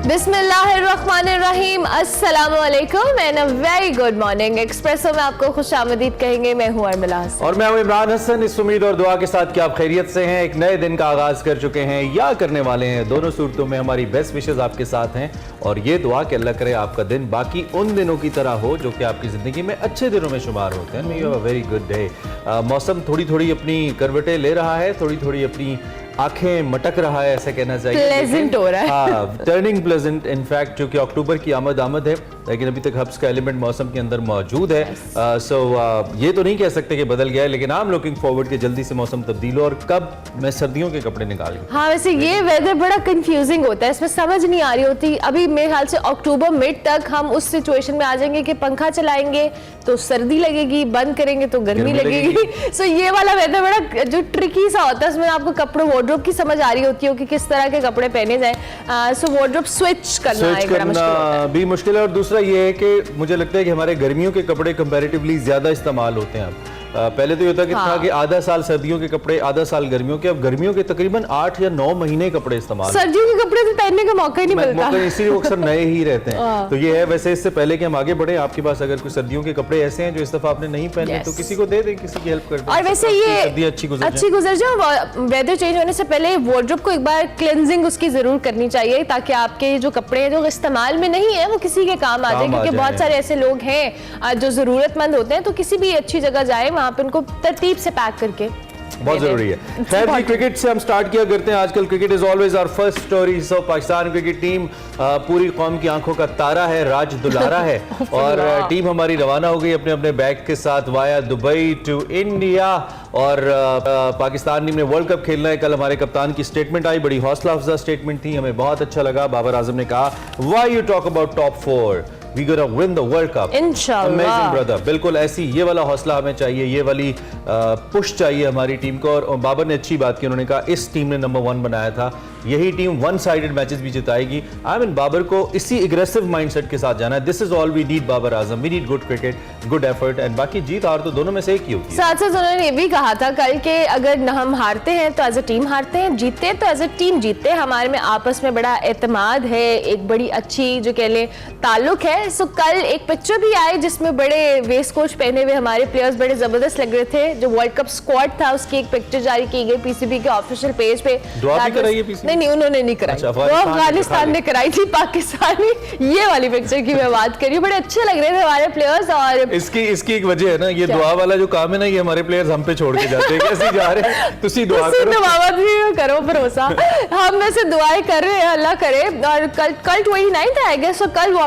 बिस्मिल्लाहिर्रहमानिर्रहीम, अस्सलाम वालेकुम and a very good morning. Espresso में आपको खुशामदीद कहेंगे। मैं हूँ अर्मिला हसन और मैं हूँ इमरान हसन। इस उम्मीद और दुआ के साथ कि आप खैरियत से हैं, एक नए दिन का आगाज कर चुके हैं या करने वाले हैं। दोनों सूरतों में हमारी बेस्ट विशेस आपके साथ हैं और ये दुआ कि अल्लाह करे आपका दिन बाकी उन दिनों की तरह हो जो कि आपकी ज़िंदगी में अच्छे दिनों में शुमार होते हैं। You have a very good day. मौसम थोड़ी थोड़ी अपनी करवटें ले रहा है, थोड़ी थोड़ी अपनी आंखें मटक रहा है, ऐसे कहना चाहिए। प्लेजेंट हो रहा है। हाँ, टर्निंग प्लेजेंट इनफैक्ट, क्योंकि अक्टूबर की आमद है लेकिन अभी तक हब्स का एलिमेंट मौसम के अंदर मौजूद है। ये तो नहीं कह सकते कि बदल गया है, लेकिन आई एम लुकिंग फॉरवर्ड कि जल्दी से मौसम तब्दील हो और कब मैं सर्दियों के कपड़े निकालूं। हाँ, वैसे ये वेदर बड़ा कंफ्यूजिंग होता है, इसमें समझ नहीं आ रही होती। अभी मेरे ख्याल से अक्टूबर मिड तक हम उस सिचुएशन में आ जाएंगे कि पंखा चलाएंगे तो सर्दी लगेगी, बंद करेंगे तो गर्मी लगेगी। सो ये वाला वेदर बड़ा जो ट्रिकी सा होता है, उसमें आपको कपड़ों वार्डरोब की समझ आ रही होती है कि किस तरह के कपड़े पहने जाए। सो वार्डरोब स्विच करना भी मुश्किल है। और दूसरा ये है कि मुझे लगता है कि हमारे गर्मियों के कपड़े कंपैरेटिवली ज्यादा इस्तेमाल होते हैं अब। पहले तो ये होता था कि आधा साल सर्दियों के कपड़े, आधा साल गर्मियों के। अब गर्मियों के तकरीबन 8 या 9 महीने कपड़े इस्तेमाल। सर्दियों के कपड़े तो पहनने का मौका ही नहीं मिलता, इसीलिए अक्सर नए ही रहते हैं। तो ये है। वैसे इससे पहले कि हम आगे बढ़े, आपके पास अगर कुछ सर्दियों के कपड़े ऐसे हैं जो इस दफा आपने नहीं पहने तो किसी को दे दें, किसी की हेल्प कर दें। और वैसे ये अच्छी गुजर जाए। वेदर चेंज होने से पहले वार्डरोब को एक बार क्लेंजिंग उसकी जरूर करनी चाहिए, ताकि आपके जो कपड़े हैं जो इस्तेमाल में नहीं है वो किसी के काम आ जाए। क्योंकि बहुत सारे ऐसे लोग हैं जो जरूरतमंद होते हैं, तो किसी भी अच्छी जगह जाए वहां पे उनको तरतीब से पैक करके बहुत जरूरी है। खैर जी, क्रिकेट से हम स्टार्ट किया करते हैं। आजकल cricket is always our first story. So Pakistan cricket team पूरी कौम की आंखों का तारा है, राज दुलारा है। और टीम हमारी रवाना हो गई अपने अपने बैग के साथ वाया दुबई टू इंडिया। और पाकिस्तान टीम ने वर्ल्ड कप खेलना है। कल हमारे कप्तान की स्टेटमेंट आई, बड़ी हौसला अफजा स्टेटमेंट थी, हमें बहुत अच्छा लगा। बाबर आजम ने कहा, why you talk about top 4, We gonna win the World Cup. इंशाल्लाह। Amazing brother। बिल्कुल ऐसी ये वाला हौसला हमें चाहिए, ये वाली पुश चाहिए हमारी टीम को। और बाबर ने अच्छी बात की, उन्होंने कहा इस टीम ने नंबर 1 बनाया था, यही टीम वन साइडेड मैचेस भी जिताएगी। आई मीन बाबर को इसी एग्रेसिव माइंडसेट के साथ जाना है। This is all we need Babar Azam. We need good cricket, good effort, and बाकी जीत हार तो दोनों में से एक ही होती है। साथ साथ उन्होंने ये भी कहा था कल के अगर हम हारते हैं तो एज अ टीम हारते हैं, जीतते हैं तो एज अ टीम जीतते हैं। हमारे में आपस में बड़ा एतमाद है, एक बड़ी अच्छी जो कह ले ताल्लुक है। सो कल एक पिक्चर भी आई जिसमें बड़े वेस्ट कोच पहने हुए हमारे प्लेयर्स बड़े जबरदस्त लग रहे थे। जो वर्ल्ड कप स्क्वाड था उसकी एक पिक्चर जारी की गई पीसीबी के ऑफिशियल पेज पे। नहीं, उन्होंने नहीं कराई, वो अफगानिस्तान ने कराई थी। पाकिस्तानी ये वाली पिक्चर की मैं बात कर रही हूँ। बड़े अच्छे लग रहे थे हमारे प्लेयर्स। और इसकी एक वजह है ना, ये दुआ वाला जो काम है ना, ये हमारे प्लेयर्स हम पे छोड़ के जाते हैं। कैसे जा रहे हैं, तुसी दुआ करो भरोसा। हम में से दुआएं कर रहे हैं, अल्लाह करे। और कल 29 है आई गेस। कल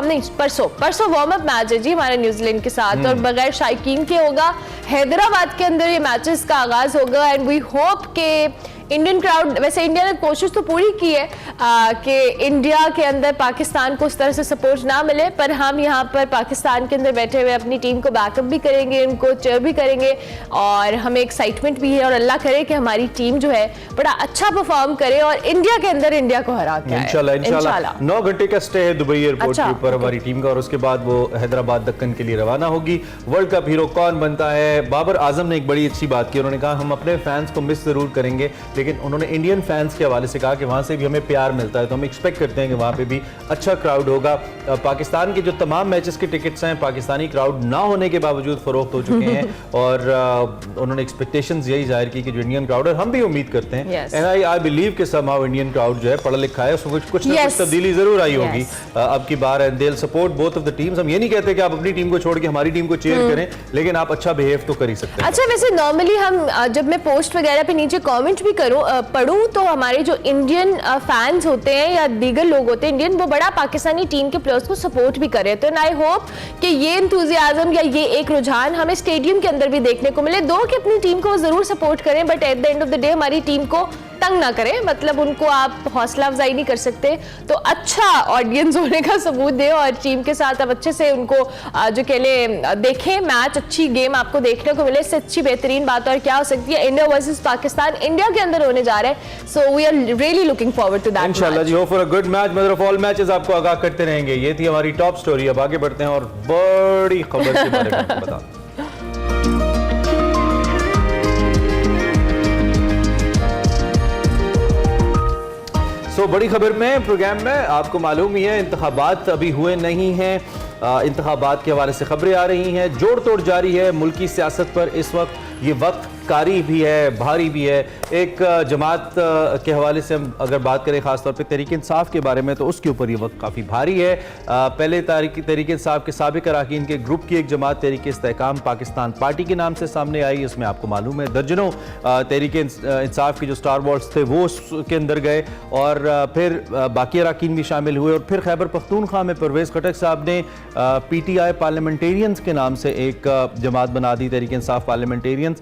परसों वार्म अप मैच है जी हमारे न्यूजीलैंड के साथ, और बगैर शायकीन के होगा। हैदराबाद के अंदर ये मैचेस का आगाज होगा एंड वी होप के इंडियन क्राउड, वैसे इंडिया ने कोशिश तो पूरी की है कि इंडिया के अंदर पाकिस्तान को उस तरह से सपोर्ट ना मिले, पर हम यहाँ पर पाकिस्तान के अंदर बैठे हुए अपनी टीम को बैकअप भी करेंगे, उनको चेयर भी करेंगे, और हमें एक्साइटमेंट भी है। और अल्लाह करे कि हमारी टीम जो है बड़ा अच्छा परफॉर्म करे और इंडिया के अंदर इंडिया को हरा के इंशाल्लाह। 9 घंटे का स्टे है दुबई एयरपोर्ट के ऊपर हमारी टीम का, और उसके बाद वो हैदराबाद दक्कन के लिए रवाना होगी। वर्ल्ड कप हीरो कौन बनता है? बाबर आजम ने एक बड़ी अच्छी बात की, उन्होंने कहा हम अपने फैंस को मिस जरूर करेंगे, लेकिन उन्होंने इंडियन फैंस के हवाले से कहा कि वहां से भी हमें प्यार मिलता है, तो हम एक्सपेक्ट करते हैं कि वहां पे भी अच्छा क्राउड होगा। पाकिस्तान के जो तमाम मैचेस के टिकट्स हैं पाकिस्तानी क्राउड ना होने के बावजूद फरोख्त हो चुके हैं। और उन्होंने एक्सपेक्टेशंस यही जाहिर की कि जो इंडियन क्राउड, और हम भी उम्मीद करते हैं एंड आई बिलीव कि समहाउ इंडियन क्राउड जो है पढ़ा लिखा है, उसमें कुछ ना कुछ तब्दीली जरूर आई होगी अब की बार। And they will support both of the teams. हम ये नहीं कहते कि आप अपनी टीम को छोड़ के हमारी टीम को चीयर करें, लेकिन आप अच्छा बिहेव तो कर ही सकते हैं। अच्छा, वैसे नॉर्मली हम जब मैं पोस्ट वगैरह पे नीचे कमेंट भी पढ़ूं तो हमारे जो इंडियन फैंस होते हैं या दीगर लोग होते हैं इंडियन, वो बड़ा पाकिस्तानी टीम के प्लेयर्स को सपोर्ट भी कर रहे थे। आई होप कि ये एंथुसियाज्म या ये एक रुझान हमें स्टेडियम के अंदर भी देखने को मिले। दो कि अपनी टीम को जरूर सपोर्ट करें, but at the end of the day हमारी टीम को तंग ना करें, मतलब उनको आप हौसला अफजाई नहीं कर सकते। तो अच्छा ऑडियंस होने का सबूत दें और टीम के साथ अब अच्छे से उनको जो कह ले देखें मैच, अच्छी गेम आपको देखने को मिले। इससे अच्छी बेहतरीन बात और क्या हो सकती है? इंडिया वर्सेस पाकिस्तान इंडिया के अंदर होने जा रहा है। So we are really looking forward to that इंशाल्लाह जी। Hope for a good match. Mother of all matches आपको आगाह करते रहेंगे। ये थी हमारी टॉप स्टोरी। अब आगे बढ़ते हैं और बड़ी खबर के बारे में बता। सो तो बड़ी खबर में प्रोग्राम में आपको मालूम ही है, इंतखाबात अभी हुए नहीं हैं। इंतखाबात के हवाले से खबरें आ रही हैं, जोड़ तोड़ जारी है मुल्की सियासत पर। इस वक्त ये वक्त कारी भी है, भारी भी है। एक जमात के हवाले से हम अगर बात करें ख़ासतौर पे तहरीक इंसाफ के बारे में, तो उसके ऊपर ये वक्त काफ़ी भारी है। पहले तहरीक इंसाफ के साबिक़ अरकान के ग्रुप की एक जमात तहरीक इस्तेहकाम पाकिस्तान पार्टी के नाम से सामने आई। इसमें आपको मालूम है दर्जनों तहरीक इंसाफ के जो स्टार वॉर्ड्स थे वो उसके अंदर गए, और फिर बाकी अरकान भी शामिल हुए। और फिर खैबर पख्तूनख्वा में परवेज़ खटक साहब ने PTI पार्लियामेंटेरियंस के नाम से एक जमात बना दी, तहरीक इंसाफ पार्लियामेंटेरियंस।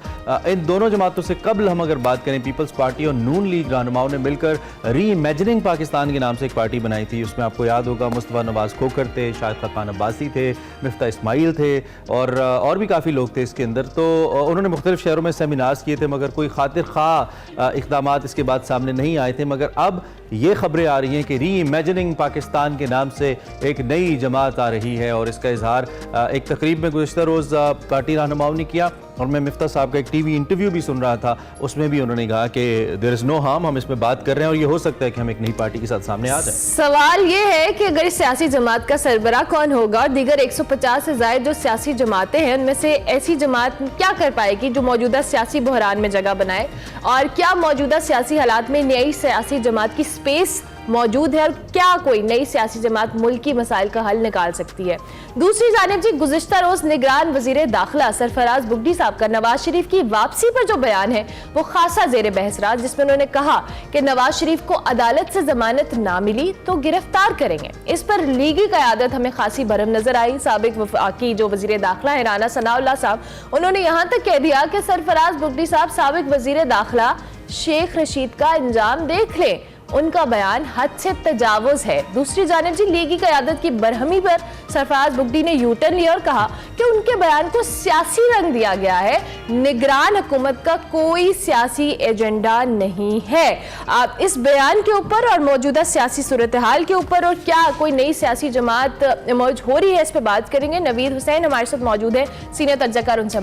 इन दोनों जमातों से कबल हम अगर बात करें, पीपल्स पार्टी और नून लीग रहनुमाओं ने मिलकर री इमेजिनिंग पाकिस्तान के नाम से एक पार्टी बनाई थी। उसमें आपको याद होगा मुस्तफ़ा नवाज़ खोखर थे, शाहिद खकान अब्बासी थे, मिफ्ता इस्माइल थे, और भी काफ़ी लोग थे इसके अंदर। तो उन्होंने मुख्तलिफ शहरों में सेमिनार्स किए थे, मगर कोई खातिर खा इक़दाम इसके बाद सामने नहीं आए थे। मगर अब ये खबरें आ रही हैं कि री इमेजिनिंग पाकिस्तान के नाम से एक नई जमात आ रही है, और इसका इजहार एक तकरीब में गुज़िश्ता रोज़ पार्टी रहनुमाओं ने किया। और मैं मिफ्ता साहब का एक TV इंटरव्यू भी सुन रहा था, उसमें भी उन्होंने कहा कि देयर इज़ नो हार्म, हम इसमें बात कर रहे हैं और ये हो सकता है कि हम एक नई पार्टी के साथ सामने आ जाए। सवाल ये है कि अगर इस सियासी जमात का सरबराह कौन होगा, और दीगर 150 से ज़ायद जो सियासी जमातें हैं उनमें से ऐसी जमात क्या कर पाएगी जो मौजूदा सियासी बहरान में जगह बनाए, और क्या मौजूदा सियासी हालात में नई सियासी जमात की स्पेस मौजूद है, और क्या कोई नई सियासी जमात मुल्क की मसाइल का हल निकाल सकती है। दूसरी जानिब जी, गुज़िश्ता रोज़ निगरान वज़ीर दाखिला सरफराज बुगटी साहब का नवाज शरीफ की वापसी पर जो बयान है वो खासा ज़ेर बहस रहा, जिसमें उन्होंने कहा कि नवाज शरीफ को अदालत से जमानत ना मिली तो गिरफ्तार करेंगे। इस पर लीगी क़यादत हमें खासी भरम नजर आई। साबिक वफाकी जो वज़ीर दाखिला है राना सनाउल्लाह साहब, उन्होंने यहाँ तक कह दिया कि सरफराज बुगटी साहब साबिक वज़ीर दाखिला शेख रशीद का अंजाम देख लें, उनका बयान हद से तजावुज है। दूसरी जानिब जी, लीगी क़यादत की बरहमी पर सरफराज बुगटी ने यूटर्न लिया और कहा कि उनके बयान को सियासी रंग दिया गया है, निगरान हुकूमत का कोई सियासी एजेंडा नहीं है। आप इस बयान के ऊपर और मौजूदा सियासी सूरत हाल के ऊपर, और क्या कोई नई सियासी जमात इमर्ज हो रही है, इस पर बात करेंगे। नवीद हुसैन हमारे साथ मौजूद है, सीनियर तर्जकार, उनसे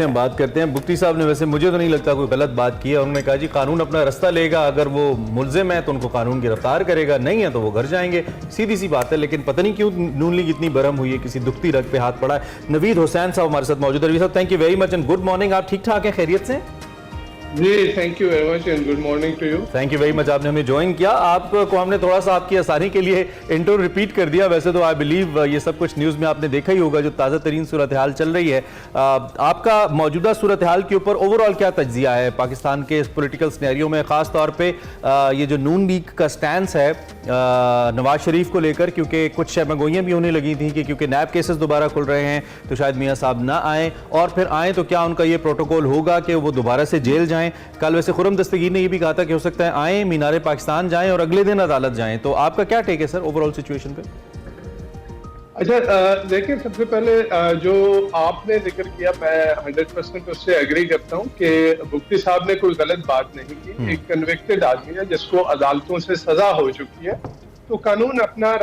हम बात करते हैं। बुगटी साहब ने वैसे मुझे तो नहीं लगता कोई गलत बात की है। उन्होंने कहा जी कानून अपना रास्ता लेगा, अगर वो मुल्जिम है तो उनको कानून गिरफ्तार करेगा, नहीं है तो वो घर जाएंगे, सीधी सी बात है। लेकिन पता नहीं क्यों नून लीग इतनी बरम हुई है, किसी दुखती रग पे हाथ पड़ा है। नवीद हुसैन साहब हमारे साथ मौजूद है। नवीद साहब, thank you very much and good morning. आप ठीक ठाक हैं, खैरियत से? जी, thank you very much and good morning to you. Thank you very much, आपने हमें ज्वाइन किया। आपको हमने थोड़ा सा आपकी आसानी के लिए इंट्रो रिपीट कर दिया। वैसे तो आई बिलीव ये सब कुछ न्यूज़ में आपने देखा ही होगा, जो ताज़ा तरीन सूरत हाल चल रही है। आपका मौजूदा सूरत हाल के ऊपर ओवरऑल क्या तज्जिया है पाकिस्तान के पोलिटिकल सिनेरियो में, ख़ास तौर पर ये जो नून लीग का स्टैंस है नवाज शरीफ को लेकर, क्योंकि कुछ शर्मगोइयाँ भी होने लगी थी कि क्योंकि नैब केसेस दोबारा खुल रहे हैं तो शायद मियाँ साहब ना आए, और फिर आएँ तो क्या उनका ये प्रोटोकॉल होगा कि वो दोबारा से जेल जाएँ। कल वैसे खुर्रम दस्तगीर ने ये भी कहा था कि हो सकता है आएँ, मीनारे पाकिस्तान जाएँ और अगले दिन अदालत जाएँ। तो आपका क्या टेक है सर ओवरऑल सिचुएशन पे? अच्छा, देखिए, सबसे पहले जो आपने जिक्र किया, मैं 100% उससे एग्री करता हूँ कि बुगटी साहब ने कोई गलत बात नहीं की। एक कन्विक्टेड आदमी है जिसको अदालतों से सजा हो चुकी है, तो कानून अपना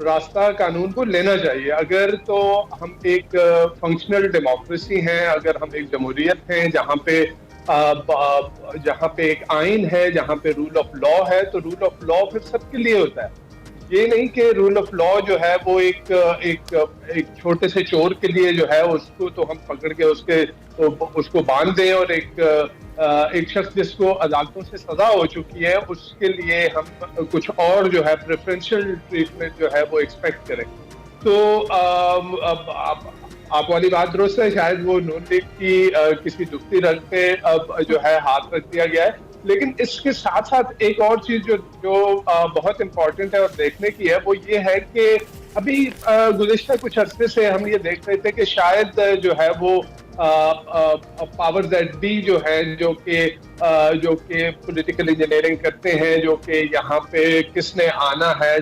रास्ता कानून को लेना चाहिए। अगर तो हम एक फंक्शनल डेमोक्रेसी हैं, अगर हम एक जमहूरियत हैं जहाँ पे एक आइन है, जहाँ पे रूल ऑफ लॉ है, तो रूल ऑफ लॉ फिर सबके लिए होता है। ये नहीं कि रूल ऑफ लॉ जो है वो एक छोटे से चोर के लिए जो है उसको तो हम पकड़ के उसको बांध दें, और एक शख्स जिसको अदालतों से सजा हो चुकी है उसके लिए हम कुछ और जो है प्रेफरेंशियल ट्रीटमेंट जो है वो एक्सपेक्ट करें। तो अब आप वाली बात दुरुस्त है, शायद वो नून लीग की किसी दुखती रंग पे जो है हाथ रख दिया गया है। लेकिन इसके साथ साथ एक और चीज जो बहुत इम्पोर्टेंट है और देखने की है, वो ये है कि अभी गुज़िश्ता कुछ अरसे से हम ये देख रहे थे कि शायद जो है वो पावर दैट बी जो है, जो कि पॉलिटिकल इंजीनियरिंग करते हैं, जो कि यहाँ पे किसने आना है,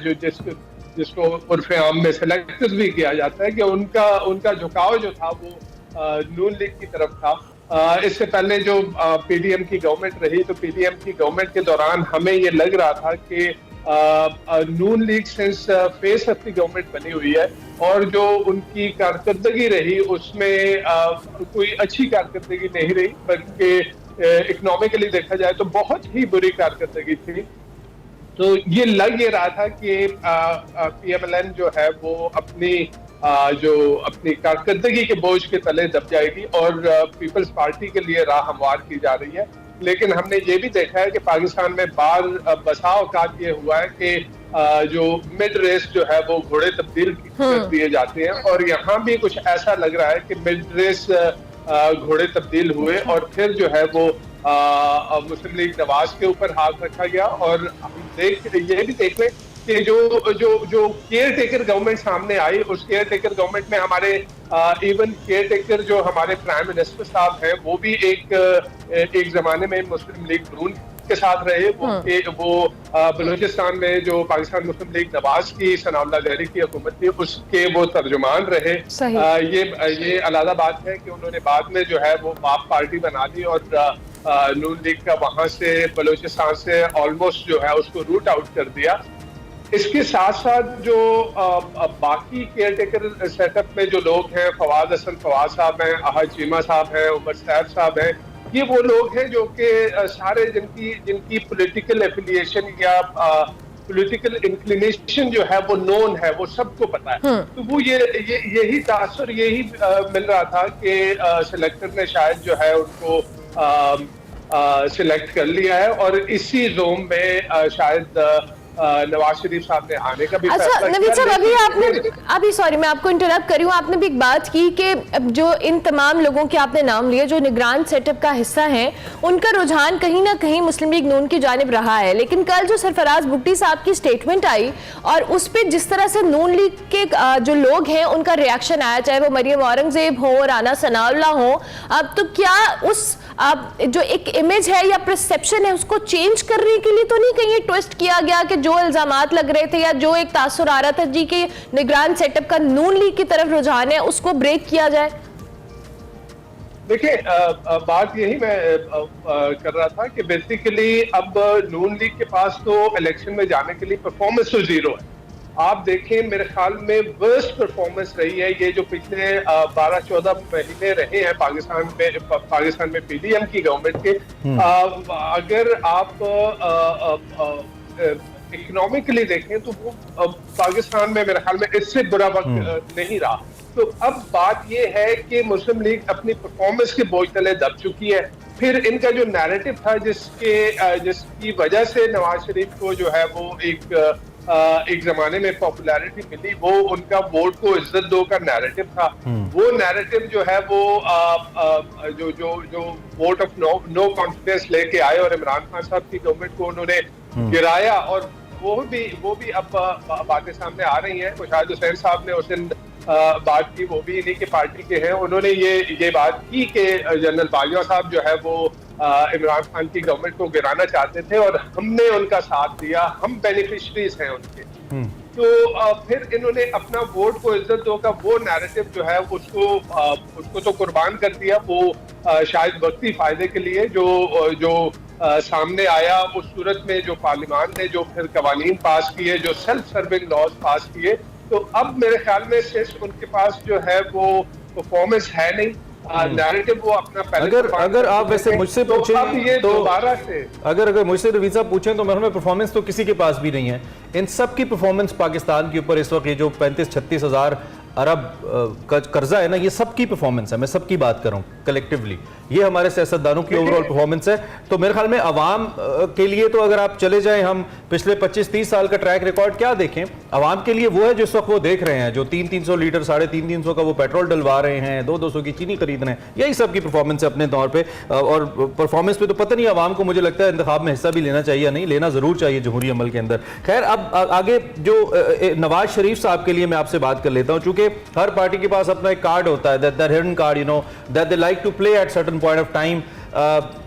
जिसको उर्फ़े आम में सेलेक्ट भी किया जाता है, कि उनका झुकाव जो था वो नून लीग की तरफ था। इससे पहले जो पीडीएम की गवर्नमेंट रही, तो पीडीएम की गवर्नमेंट के दौरान हमें ये लग रहा था कि Noon league since face of the government बनी हुई है, और जो उनकी कारकर्दगी रही उसमें कोई अच्छी कारकर्दगी नहीं रही, बल्कि इकोनॉमिकली देखा जाए तो बहुत ही बुरी कारकर्दगी थी। तो ये लग ये रहा था कि PMLN जो है वो अपनी कारकर्दगी के बोझ के तले दब जाएगी और पीपल्स पार्टी के लिए राह हमवार की जा रही है। लेकिन हमने ये भी देखा है कि पाकिस्तान में बार बसा औकात ये हुआ है कि जो मिड रेस जो है वो घोड़े तब्दील कर दिए जाते हैं, और यहाँ भी कुछ ऐसा लग रहा है कि मिड रेस घोड़े तब्दील हुए और फिर जो है वो मुस्लिम लीग नवाज के ऊपर हाथ रखा गया। और हम ये भी देख लें कि जो केयर टेकर गवर्नमेंट सामने आई, उस केयर टेकर गवर्नमेंट में हमारे इवन केयर टेकर जो हमारे प्राइम मिनिस्टर साहब हैं वो भी एक जमाने में मुस्लिम लीग नून के साथ रहे। वो बलूचिस्तान में जो पाकिस्तान मुस्लिम लीग नवाज की सनाउल्लाह जहरी की हुकूमत थी उसके वो तर्जुमान रहे। ये अलग बात है कि उन्होंने बाद में जो है वो बाप पार्टी बना दी और नून लीग का वहां से बलूचिस्तान से ऑलमोस्ट जो है उसको रूट आउट कर दिया। इसके साथ साथ जो बाकी केयर टेकर सेटअप में जो लोग हैं, फवाद हसन फवाद साहब हैं, अहद चीमा साहब हैं, उमर सैफ साहब हैं, ये वो लोग हैं जो कि सारे जिनकी पॉलिटिकल एफिलिएशन या पॉलिटिकल इंक्लिनेशन जो है वो नोन है, वो सबको पता है। तो वो यही तासुर यही मिल रहा था कि सिलेक्टर ने शायद जो है उनको सिलेक्ट कर लिया है और इसी जोन में शायद नवाज शरीफ साहब ने आने का भी अच्छा नवीद साहब, अभी सॉरी मैं आपको इंटरप्ट कर रही हूँ, आपने भी एक बात की कि जो इन तमाम लोगों के आपने नाम लिए जो निगरान सेटअप का हिस्सा हैं, उनका रुझान कहीं ना कहीं मुस्लिम लीग नून की जानिब रहा है। लेकिन कल जो सरफराज भुट्टी साहब की स्टेटमेंट आई और उस पर जिस तरह से नून लीग के जो लोग हैं उनका रिएक्शन आया, चाहे वो मरियम औरंगजेब हो, राना सनाउल्लाह हो, अब तो क्या उस जो एक इमेज है या परसेप्शन है उसको चेंज करने के लिए तो नहीं कहीं ट्विस्ट किया गया कि जो इल्जामात लग रहे थे या जो एक तासुर आ रहा था जी के निगरान सेटअप का नून लीग की तरफ रुझान है उसको ब्रेक किया जाए? देखिए बात यही मैं कर रहा था कि बेसिकली अब नून लीग के पास तो इलेक्शन में जाने के लिए परफॉर्मेंस तो जीरो है। आप देखें मेरे ख्याल में वर्स्ट परफॉर्मेंस रही है ये जो पिछले 12-14 महीने रहे हैं पाकिस्तान में PDM की गवर्नमेंट के। अगर आप इकोनॉमिकली देखें तो वो पाकिस्तान में मेरे ख्याल में इससे बुरा वक्त नहीं रहा। तो अब बात ये है कि मुस्लिम लीग अपनी परफॉर्मेंस के बोझ तले दब चुकी है। फिर इनका जो नैरेटिव था जिसकी वजह से नवाज शरीफ को जो है वो एक जमाने में पॉपुलैरिटी मिली, वो उनका वोट को इज्जत दो का नैरेटिव था। वो नैरेटिव जो है वो जो वोट ऑफ नो कॉन्फिडेंस लेके आए और इमरान खान साहब की गवर्नमेंट को उन्होंने गिराया, और वो भी अब बातें सामने आ रही हैं। मुशाहिद हुसैन साहब ने उस दिन बात की, वो भी इन्हीं की पार्टी के हैं, उन्होंने ये बात की कि जनरल बाजवा साहब जो है वो इमरान खान की गवर्नमेंट को गिराना चाहते थे और हमने उनका साथ दिया, हम बेनिफिशरीज हैं उनके। तो फिर इन्होंने अपना वोट को इज्जत दो का वो नैरेटिव जो है उसको तो कुर्बान कर दिया। वो शायद वक्ती फायदे के लिए जो सामने आया उस सूरत में जो पार्लियामान ने जो फिर कवानीन पास किए, जो सेल्फ सर्विंग लॉज पास किए, तो अब मेरे ख्याल में सिर्फ उनके पास जो है वो परफॉर्मेंस है नहीं, नैरेटिव वो अपना पहले। अगर आप वैसे मुझसे पूछें अब ये दोबारा से अगर मुझसे नवीद साहब पूछें तो मेरे में परफॉर्मेंस तो किसी के पास भी नहीं है। इन सब की परफॉर्मेंस पाकिस्तान के ऊपर इस वक्त ये जो 35-36 हज़ार अरब कर्जा है ना, ये सबकी परफॉर्मेंस है। मैं सबकी बात कर रहा हूँ कलेक्टिवली, ये हमारे सियासतदानों की ओवरऑल परफॉर्मेंस है। तो मेरे ख्याल में अवाम के लिए तो अगर आप चले जाएं, हम पिछले 25-30 साल का ट्रैक रिकॉर्ड क्या देखें, अवाम के लिए वो है जिस वक्त वो देख रहे हैं, जो 300 लीटर 350 का वो पेट्रोल डलवा रहे हैं, 200 की चीनी खरीद रहे हैं, यही सबकी परफॉर्मेंस है अपने तौर पर। और परफॉर्मेंस पे तो पता नहीं अवाम को, मुझे लगता है इंतखाब में हिस्सा भी लेना चाहिए या नहीं, लेना जरूर चाहिए जमहूरी अमल के अंदर। खैर अब आगे जो नवाज शरीफ साहब के लिए मैं आपसे बात कर लेता हूँ, चूंकि हर पार्टी के पास अपना एक कार्ड होता है, that hidden card, you know, that they like to play at certain point of time.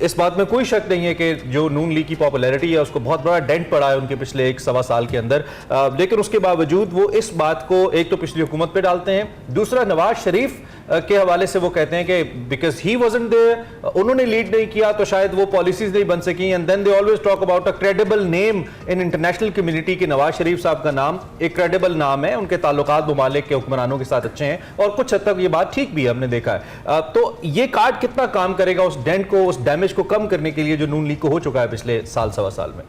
इस बात में कोई शक नहीं है कि जो नून लीग की पॉपुलैरिटी है उसको बहुत बड़ा डेंट पड़ा है उनके पिछले 1-1.25 साल के अंदर। लेकिन उसके बावजूद वो इस बात को एक तो पिछली हुकूमत पे डालते हैं, दूसरा नवाज शरीफ के हवाले से वो कहते हैं कि बिकॉज ही वाजंट देयर, उन्होंने लीड नहीं किया तो शायद वो पॉलिसीज नहीं बन सकी। And then they always talk about a credible name in international community कि नवाज शरीफ साहब का नाम एक क्रेडिबल नाम है, उनके ताल्लुकात ममालिक के हुक्मरानों के साथ अच्छे हैं, और कुछ हद तक ये बात ठीक भी है, हमने देखा है। तो ये कार्ड कितना काम करेगा उस डेंट को, उस डैमेज को कम करने के लिए जो नून लीग को हो चुका है पिछले 1-1.25 साल में?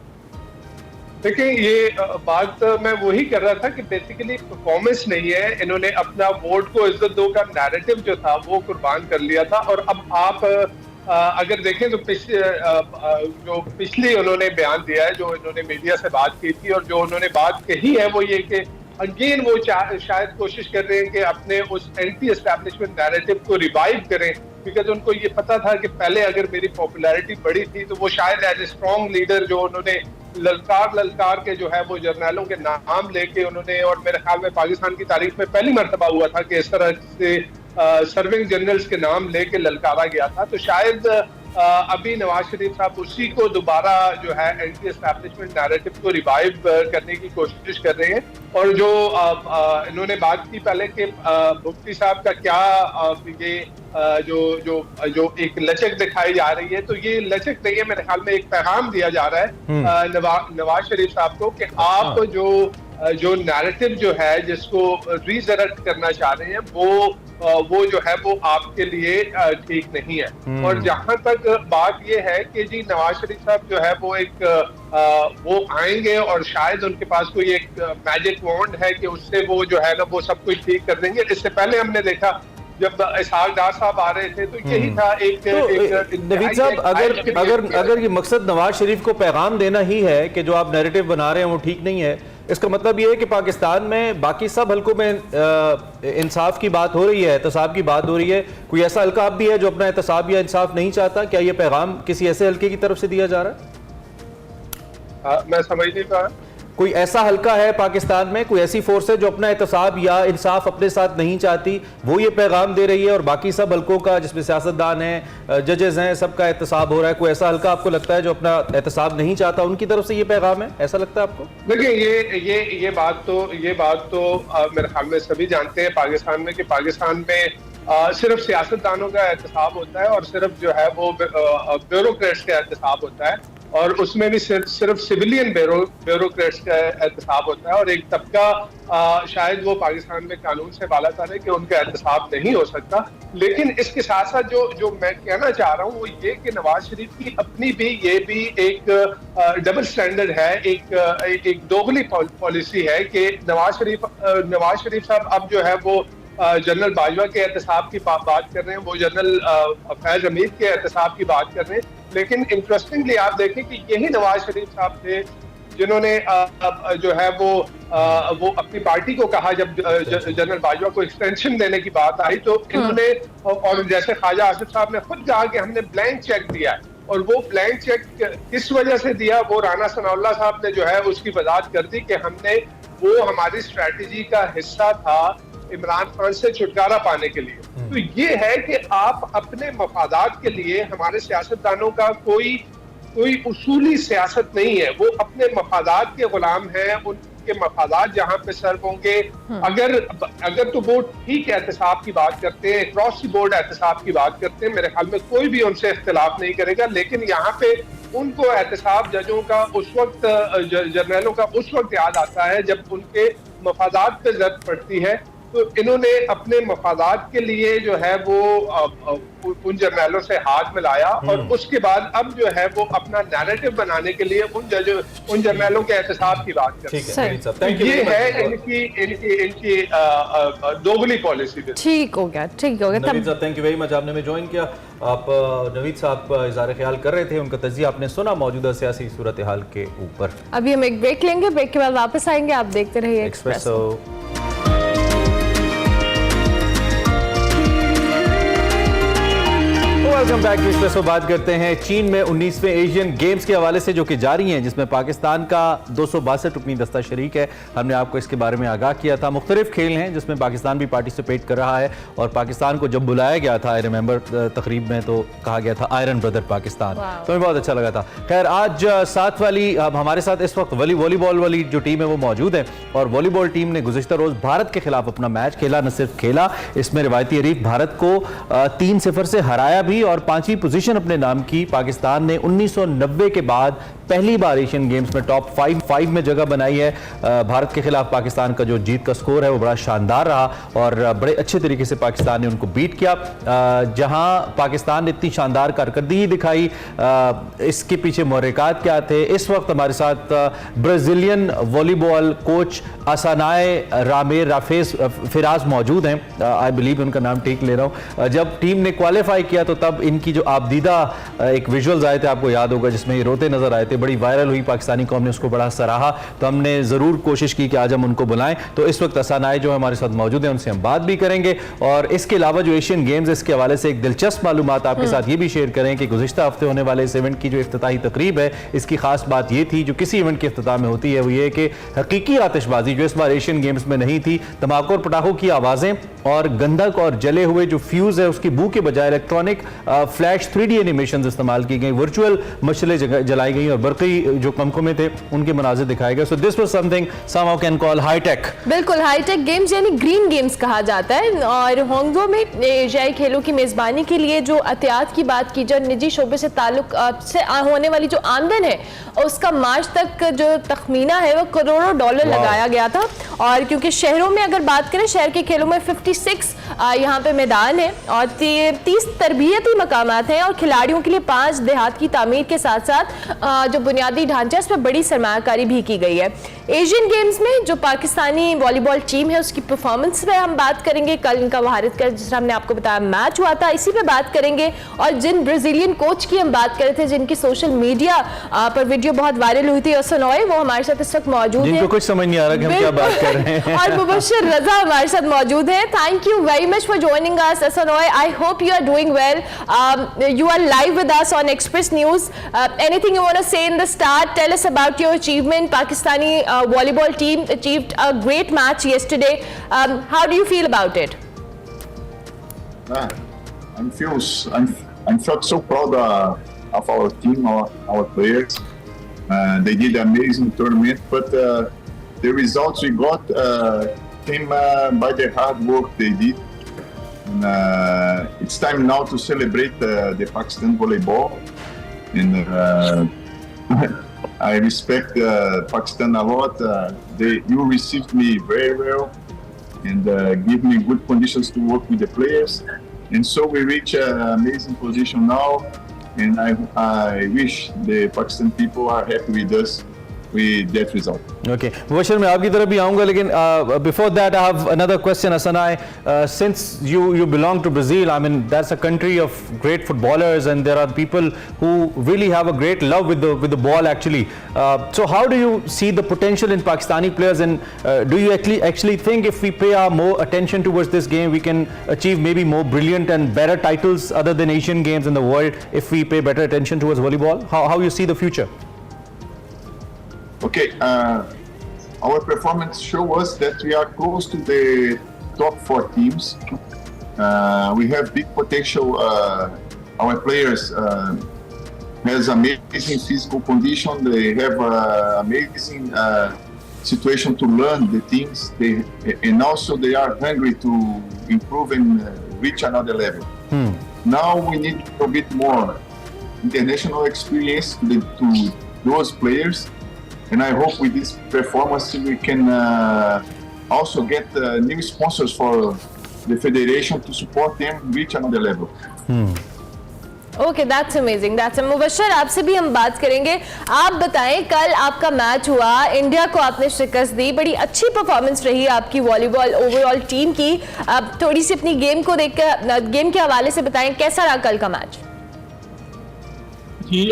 देखिए ये बात मैं वही कर रहा था कि बेसिकली परफॉर्मेंस नहीं है, इन्होंने अपना वोट को इज्जत दो का नैरेटिव जो था वो कुर्बान कर लिया था। और अब आप अगर देखें तो जो पिछली उन्होंने बयान दिया है, जो इन्होंने मीडिया से बात की थी और जो उन्होंने बात कही है, वो ये कि अगेन वो शायद कोशिश कर रहे हैं कि अपने उस एंटी एस्टैब्लिशमेंट नैरेटिव को रिवाइव करें, बिकॉज उनको ये पता था कि पहले अगर मेरी पॉपुलैरिटी बढ़ी थी तो वो शायद एज ए स्ट्रॉन्ग लीडर जो उन्होंने ललकार के जो है वो जर्नैलों के नाम लेके उन्होंने, और मेरे ख्याल में पाकिस्तान की तारीख में पहली मर्तबा हुआ था कि इस तरह से सर्विंग जनरल्स के नाम लेके ललकारा गया था। तो शायद अभी नवाज शरीफ साहब उसी को दोबारा जो है एंटी एस्टैब्लिशमेंट नैरेटिव को रिवाइव करने की कोशिश कर रहे हैं। और जो इन्होंने बात की पहले कि मुफ्ती साहब का क्या ये जो एक लचक दिखाई जा रही है, तो ये लचक नहीं है, मेरे ख्याल में एक पैगाम दिया जा रहा है नवाज शरीफ साहब को कि आप जो नैरेटिव जो है जिसको रीजरेक्ट करना चाह रहे हैं वो जो है वो आपके लिए ठीक नहीं है। और जहां तक बात ये है कि जी नवाज शरीफ साहब जो है वो आएंगे और शायद उनके पास कोई एक मैजिक वॉन्ड है कि उससे वो जो है ना वो सब कुछ ठीक कर देंगे। इससे पहले हमने देखा जब इसहाक डार साहब आ रहे थे तो यही था एक नवीद साहब, अगर ये मकसद नवाज शरीफ को पैगाम देना ही है कि जो आप नैरेटिव बना रहे हैं वो ठीक नहीं है, इसका मतलब ये है कि पाकिस्तान में बाकी सब हलकों में इंसाफ की बात हो रही है, एहतसाब की बात हो रही है, कोई ऐसा हल्का अब भी है जो अपना एहतसाब या इंसाफ नहीं चाहता? क्या ये पैगाम किसी ऐसे हल्के की तरफ से दिया जा रहा है? मैं समझ नहीं पाया। कोई ऐसा हल्का है पाकिस्तान में, कोई ऐसी फोर्स है जो अपना एहतसाब या इंसाफ अपने साथ नहीं चाहती, वो ये पैगाम दे रही है, और बाकी सब हल्कों का जिसमें सियासतदान हैं, जजेस हैं, सबका एहतसाब हो रहा है? कोई ऐसा हल्का आपको लगता है जो अपना एहतसाब नहीं चाहता, उनकी तरफ से ये पैगाम है, ऐसा लगता है आपको? देखिए ये बात तो मेरे ख्याल में सभी जानते हैं पाकिस्तान में कि पाकिस्तान में सिर्फ सियासतदानों का एहतसाब होता है और सिर्फ जो है वो ब्यूरोक्रेट्स का एहतसाब होता है, और उसमें भी सिर्फ सिविलियन ब्यूरोक्रेट्स का एहतसाब होता है। और एक तबका शायद वो पाकिस्तान में कानून से बालातर है कि उनका एहतसाब नहीं हो सकता। लेकिन इसके साथ साथ जो मैं कहना चाह रहा हूँ वो ये कि नवाज शरीफ की अपनी भी ये भी एक डबल स्टैंडर्ड है, एक दोगली पॉलिसी है कि नवाज शरीफ साहब अब जो है वो जनरल बाजवा के एहतसाब की बात कर रहे हैं, वो जनरल फैज हमीद के एहतसाब की बात कर रहे हैं। लेकिन इंटरेस्टिंगली आप देखें कि यही नवाज शरीफ साहब थे जिन्होंने जो है वो अपनी पार्टी को कहा जब जनरल बाजवा को एक्सटेंशन देने की बात आई तो इन्होंने, और जैसे ख्वाजा आसिफ साहब ने खुद कहा कि हमने ब्लैंक चेक दिया है, और वो ब्लैंक चेक किस वजह से दिया वो राना सनाउल्लाह साहब ने जो है उसकी वजाहत कर दी कि वो हमारी स्ट्रैटेजी का हिस्सा था इमरान खान से छुटकारा पाने के लिए। तो ये है कि आप अपने मफादात के लिए, हमारे सियासतदानों का कोई उसूली सियासत नहीं है, वो अपने मफादात के गुलाम हैं। उनके मफादात जहां पे सर्व होंगे, अगर तो वो ठीक एहतसाब की बात करते हैं, क्रॉस बोर्ड एहतसाब की बात करते हैं, मेरे ख्याल में कोई भी उनसे इख्तिलाफ नहीं करेगा। लेकिन यहाँ पे उनको एहतसाब जजों का उस वक्त, जर्नलों का उस वक्त याद आता है जब उनके मफादात पे जरूरत पड़ती है। तो इन्होंने अपने मफादात के लिए जो है वो उन जर्नैलों से हाथ मिलाया, और उसके बाद अब जो है वो अपना नैरेटिव बनाने के लिए उन जर्नैलों के एहतसाब की बात करते हैं। ये है इनकी दोगली पॉलिसी। ठीक हो गया। नवीद साहब, थैंक यू वेरी मच, आपने हमें ज्वाइन किया। आप नवीद साहब इज़हार ख्याल कर रहे थे, उनका तजिया आपने सुना मौजूदा सियासी सूरत हाल के ऊपर। अभी हम एक ब्रेक लेंगे, ब्रेक के बाद वापस आएंगे, आप देखते रहिए Expresso. Welcome back to Expresso. बात करते हैं चीन में 19वें एशियन गेम्स के हवाले से जो कि जारी हैं, जिसमें पाकिस्तान का 262 रुकनी दस्ता शरीक है। हमने आपको इसके बारे में आगाह किया था। मुख्तलिफ खेल हैं जिसमें पाकिस्तान भी पार्टिसिपेट कर रहा है, और पाकिस्तान को जब बुलाया गया था आई रिमेंबर तकरीब में तो कहा गया था आयरन ब्रदर पाकिस्तान, तो हमें बहुत अच्छा लगा था। खैर, आज साथ वाली हमारे साथ इस वक्त वॉलीबॉल वाली जो टीम है वो मौजूद है, और वॉलीबॉल टीम ने गुज़िश्ता रोज़ भारत के खिलाफ अपना मैच खेला। न सिर्फ खेला, इसमें रिवायती हरीफ भारत को 3-0 से हराया भी, और 5वीं पोजीशन अपने नाम की। पाकिस्तान ने 1990 के बाद पहली बार एशियन गेम्स में टॉप 5 में जगह बनाई है। भारत के खिलाफ पाकिस्तान का जो जीत का स्कोर है वो बड़ा शानदार रहा और बड़े अच्छे तरीके से पाकिस्तान ने उनको बीट किया। जहां पाकिस्तान ने इतनी शानदार कारकर्दगी दिखाई, इसके पीछे मुहर्रिकात क्या थे। इस वक्त हमारे साथ ब्राजीलियन वॉलीबॉल कोच असानाए रामेर राफेज फिराज मौजूद हैं। आई बिलीव उनका नाम ठीक ले रहा हूं। जब टीम ने क्वालिफाई किया तो तब इनकी जो आपदीदा एक विजुअल्स आए थे, आपको याद होगा, जिसमें ये रोते नजर आए थे, बड़ी वायरल हुई। पाकिस्तानी कौम ने उसको बड़ा सराहा, तो हमने जरूर कोशिश की कि आज हम उनको बुलाएं। तो इस वक्त असानाए जो हमारे साथ मौजूद हैं, उनसे हम बात भी करेंगे और इसके अलावा जो एशियन गेम्स इसके हवाले से एक दिलचस्प मालूमात आपके साथ ये भी शेयर करें कि गुज़िश्ता हफ्ते होने वाले इस इवेंट की जो इफ्तिताही तकरीब है, इसकी खास बात ये थी, जो किसी इवेंट के इफ्तिताह में होती है, वो ये कि हकीकी आतिशबाजी जो इस बार एशियन गेम्स में नहीं थी, धमाकों और पटाखों की आवाजें और गंधक और जले हुए जो फ्यूज है उसकी बू के बजाय इलेक्ट्रॉनिक फ्लैश 3D एनिमेशन इस्तेमाल की गई, वर्चुअल मशले जलाई गई और बरक़ी जो कमकुमे थे उनके मनाजिर दिखाए गए। So this was something somehow can call high tech. बिल्कुल हाईटेक गेम्स यानी ग्रीन गेम्स कहा जाता है। और होंगजो में एशियाई खेलों की मेजबानी के लिए जो एहतियात की बात की जाए, निजी शोबे से ताल्लुक से होने वाली जो आमदन है उसका मार्च तक जो तखमीना है वो करोड़ों डॉलर लगाया गया था। और क्योंकि शहरों में अगर बात करें, शहर के खेलों में 56 यहाँ पे मैदान है और 30 तरबियती मकामात हैं और खिलाड़ियों के लिए 5 देहात की तामीर के साथ साथ जो बुनियादी ढांचा है उस पर बड़ी सरमायाकारी भी की गई है। एशियन गेम्स में जो पाकिस्तानी वॉलीबॉल टीम है उसकी परफॉर्मेंस पे हम बात करेंगे। कल इनका भारत का, जिस तरह हमने आपको बताया, मैच हुआ था, इसी पे बात करेंगे। और जिन ब्राजीलियन कोच की हम बात कर रहे थे, जिनकी सोशल मीडिया पर वीडियो बहुत वायरल हुई थी, असनॉय, वो हमारे साथ इस वक्त मौजूद है। जिनको कुछ समझ नहीं आ रहा कि हम क्या बात कर रहे हैं। और मुबश्शिर रजा हमारे साथ मौजूद है। Thank you very much for joining us, असनॉय। I hope you are doing well. You are live with us on Express News. Anything you want to say in the start? Tell us about your achievement. Pakistani volleyball team achieved a great match yesterday. How do you feel about it? I'm felt so proud of our team, our players. They did an amazing tournament, but the results we got came by the hard work they did. And, it's time now to celebrate the Pakistan volleyball. And I respect Pakistan a lot. You received me very well and give me good conditions to work with the players. And so we reach an amazing position now. And I wish the Pakistan people are happy with us with that result. Okay, Mubashshir मैं आपकी तरफ भी आऊँगा, लेकिन before that I have another question, Asanai. Since you belong to Brazil, I mean that's a country of great footballers and there are people who really have a great love with the ball actually. So how do you see the potential in Pakistani players, and do you actually think if we pay our more attention towards this game, we can achieve maybe more brilliant and better titles other than Asian games in the world if we pay better attention towards volleyball? How you see the future? Okay, our performance show us that we are close to the top 4 teams. We have big potential. Our players has amazing physical condition. They have amazing situation to learn the things. And also they are hungry to improve and reach another level. Now we need a bit more international experience to those players. And I hope with this performance we can also get new sponsors for the federation to support them reach another level. Okay, that's amazing, that's Mubashir, आपसे भी हम बात करेंगे। आप बताएं, कल आपका match हुआ, इंडिया को आपने शिकस्त दी, बड़ी अच्छी परफॉर्मेंस रही आपकी वॉलीबॉल ओवरऑल टीम की। अब थोड़ी सी अपनी गेम को देखकर, गेम के हवाले से बताएं, कैसा रहा कल का मैच? जी,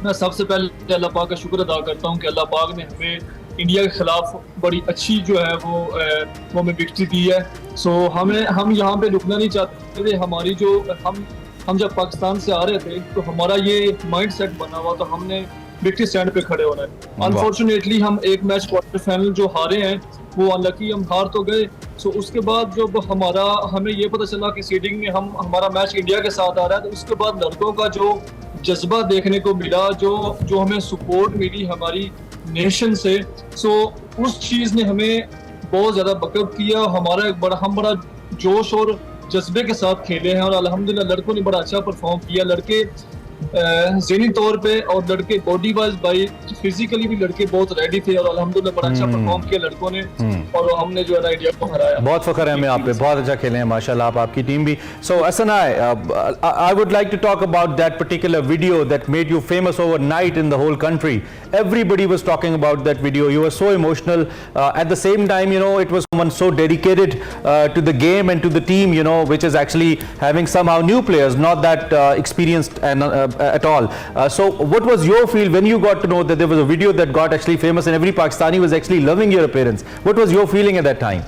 मैं सबसे पहले अल्लाह पाक का शुक्र अदा करता हूँ कि अल्लाह पाक ने हमें इंडिया के खिलाफ बड़ी अच्छी जो है वो हमें विक्ट्री दी है। सो हम यहाँ पे रुकना नहीं चाहते थे। हमारी जो हम जब पाकिस्तान से आ रहे थे तो हमारा ये माइंड सेट बना हुआ, तो हमने विक्ट्री स्टैंड पे खड़े होना है। अनफॉर्चुनेटली हम एक मैच क्वार्टर फाइनल जो हारे हैं वो अनलकी, हम हार तो गए। सो उसके बाद जब हमें ये पता चला कि सीडिंग में हमारा मैच इंडिया के साथ आ रहा है, तो उसके बाद लड़कों का जो जज्बा देखने को मिला, जो हमें सपोर्ट मिली हमारी नेशन से, सो उस चीज़ ने हमें बहुत ज़्यादा बकअप किया। हम बड़ा जोश और जज्बे के साथ खेले हैं और अल्हम्दुलिल्लाह लड़कों ने बड़ा अच्छा परफॉर्म किया। लड़के ज़हनी तौर पे और लड़के बॉडी वाइज भाई फिजिकली भी लड़के बहुत रेडी थे और अल्हम्दुलिल्लाह बड़ा अच्छा परफॉर्म किया लड़कों ने और हमने जो है ना इंडिया को हराया। बहुत फख्र है हमें आप पे, बहुत अच्छा खेले हैं माशाल्लाह आप, आपकी टीम भी। So Hasan I would like to talk about that particular video that made you famous overnight in the whole country. Everybody was talking about that video. You were so emotional. At the same time, you know, it was someone so dedicated to the game and to the team, you know, which is actually having somehow new players, not that experienced and at all. So what was your feel when you got to know that there was a video that got actually famous and every Pakistani was actually loving your appearance? What was your feeling at that time?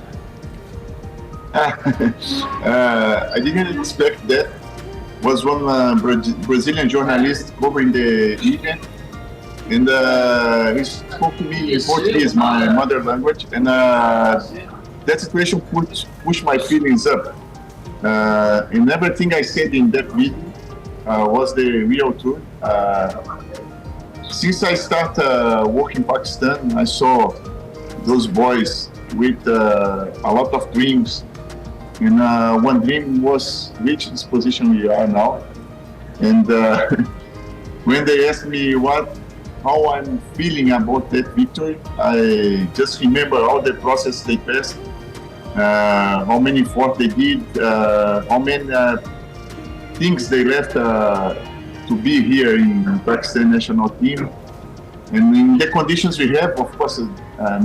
I didn't expect that. Was one Brazilian journalist covering the event, and he spoke to me in Portuguese, my mother language, and that situation pushed my feelings up. And everything I said in that video was the real truth. Since I started working in Pakistan, I saw those boys with a lot of dreams. And one dream was reach this position we are now. And when they asked me how I'm feeling about that victory, I just remember all the process they passed, how many fought they did, how many things they left to be here in Pakistan national team. And in the conditions we have, of course,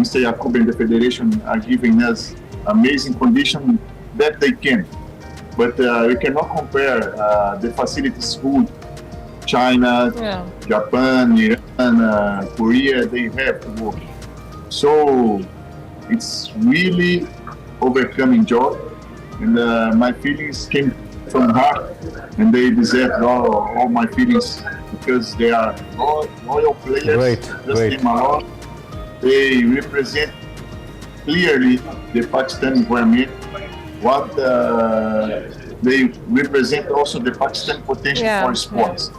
Mr. Yaqub and the federation are giving us amazing conditions that they can. But we cannot compare the facilities food China, Japan, Iran, Korea, they have to work. So it's really overcoming joy, and my feelings came from heart, and they deserve all my feelings because they are loyal players. Great. Them alone. They represent clearly the Pakistan environment. What they represent also the Pakistan potential for sports.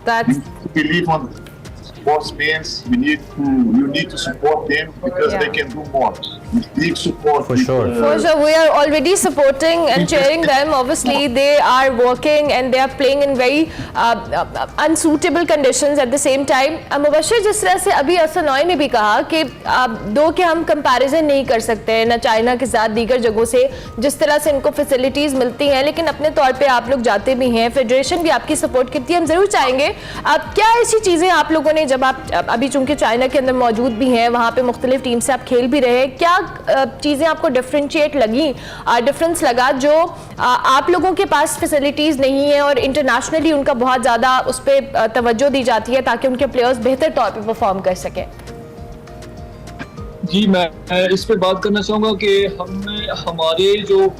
That's We believe on sportsmen. You need to support them because they can do more. With big support. For sure. For sure, we are already supporting and cheering them. Obviously, they are working and they are playing in very unsuitable conditions at the same time. Mubashshir, जिस तरह से अभी असनॉय ने भी कहा कि दो के हम कंपैरिजन नहीं कर सकते ना चाइना के साथ दीगर जगहों से, जिस तरह से इनको फैसिलिटीज़ मिलती हैं, लेकिन अपने तौर पे आप लोग जाते भी हैं, फेडरेशन भी आपकी सपोर्ट करती है। हम ज़रूर चाहेंगे क्या ऐसी चीज़ें आप लोगों ने, जब आप अभी चूंकि चाइना के अंदर मौजूद भी हैं, वहाँ पे मुख्तलिफ टीम से आप खेल भी रहे, क्या चीज़ें आपको डिफरेंशिएट लगी, डिफरेंस लगा जो आप लोगों के पास फैसिलिटीज़ नहीं है और इंटरनेशनली उनका बहुत ज़्यादा उस पर तवज्जो दी जाती है ताकि उनके प्लेयर्स बेहतर तौर पे परफॉर्म कर सकें? जी, मैं इस पे बात करना चाहूँगा कि हमारे जो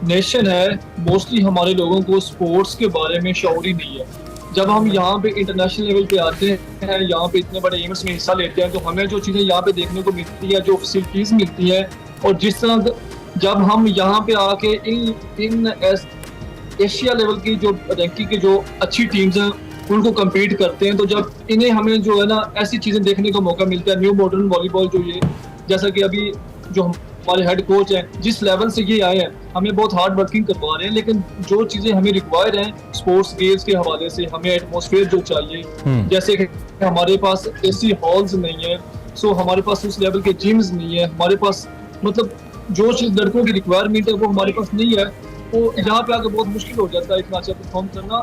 नेशन है, मोस्टली हमारे लोगों को स्पोर्ट्स के बारे में शऊर ही नहीं है। जब हम यहाँ पे इंटरनेशनल लेवल पे आते हैं, यहाँ पे इतने बड़े इवेंट्स में हिस्सा लेते हैं, तो हमें जो चीज़ें यहाँ पे देखने को मिलती है, जो फैसिलिटीज़ मिलती हैं, और जिस तरह जब हम यहाँ पे आके इन एशिया लेवल की जो रैंकिंग की जो अच्छी टीम्स हैं उनको कम्पीट करते हैं, तो जब इन्हें हमें जो है ना ऐसी चीज़ें देखने का मौका मिलता है, न्यू मॉडर्न वॉलीबॉल जो ये, जैसा कि अभी जो हमारे हेड कोच हैं जिस लेवल से ये आए हैं, हमें बहुत हार्ड वर्किंग करवा रहे हैं, लेकिन जो चीज़ें हमें रिक्वायर हैं स्पोर्ट्स गेम्स के हवाले से, हमें एटमॉस्फेयर जो चाहिए, जैसे कि हमारे पास एसी हॉल्स नहीं है, सो हमारे पास उस लेवल के जिम्स नहीं है, हमारे पास मतलब जो चीज़ लड़कों की रिक्वायरमेंट है वो हमारे पास नहीं है, तो यहाँ पे आकर बहुत मुश्किल हो जाता है इतना अच्छा परफॉर्म करना।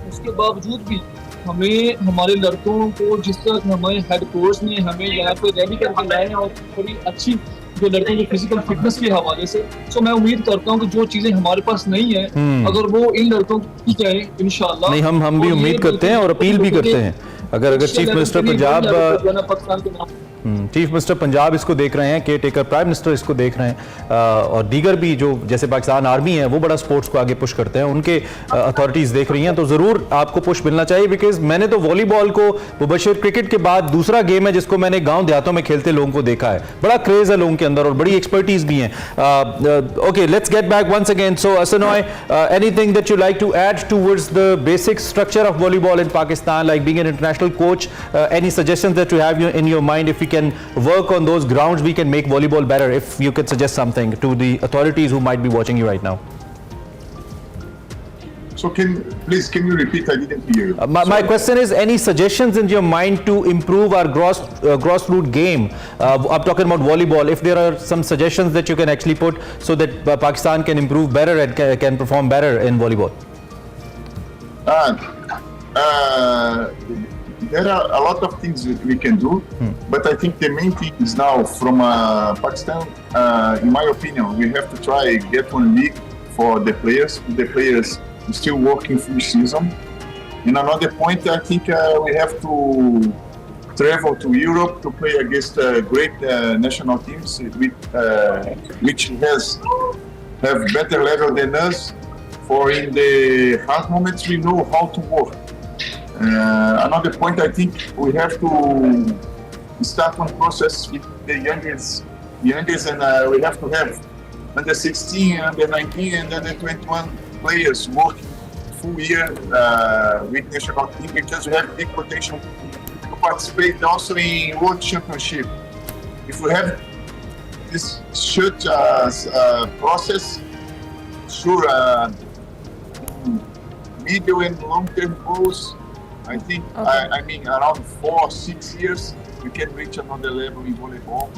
उसके बावजूद भी हमें हमारे लड़कों को जिस तरह हमारे हेड कोच ने हमें यहाँ पे रेडी करके लाए हैं और थोड़ी अच्छी जो लड़कों की फिजिकल फिटनेस के हवाले से, सो मैं उम्मीद करता हूँ कि जो चीजें हमारे पास नहीं है अगर वो इन लड़कों की जाए इंशाल्लाह। नहीं, हम भी उम्मीद करते हैं और अपील भी करते हैं। अगर चीफ मिनिस्टर पंजाब इसको देख रहे हैं, केयर टेकर प्राइम मिनिस्टर इसको देख रहे हैं, और दीगर भी जो जैसे पाकिस्तान आर्मी है वो बड़ा स्पोर्ट्स को आगे पुश करते हैं, उनके अथॉरिटीज देख रही हैं, तो जरूर आपको पुश मिलना चाहिए। बिकॉज मैंने तो वॉलीबॉल को मुबश्शिर क्रिकेट के बाद दूसरा गेम है जिसको मैंने गांव देहातों में खेलते लोगों को देखा है, बड़ा क्रेज है लोगों के अंदर और बड़ी एक्सपर्टीज भी है। Okay, let's get back once again. So असनॉय, anything that you like to add towards the basic structure of volleyball in Pakistan, like being an international coach, any suggestions that you have in your mind? If we can work on those grounds, we can make volleyball better. If you could suggest something to the authorities who might be watching you right now. So can you repeat? I didn't hear you. My question is, any suggestions in your mind to improve our grassroots game? I'm talking about volleyball. If there are some suggestions that you can actually put so that Pakistan can improve better and can perform better in volleyball. There are a lot of things that we can do, but I think the main thing is now from Pakistan, in my opinion, we have to try get one league for the players. The players still working full season. And another point, I think we have to travel to Europe to play against great national teams which have better level than us. For in the hard moments, we know how to work. Another point, I think we have to start one process with the youngest, and we have to have under 16, under 19, and under 21 players working full year with national team because we have big potential to participate also in World Championship. If we have this short process, sure, medium and long-term goals, I think, I mean, around 4 or 6 years, we can reach another level in volleyball.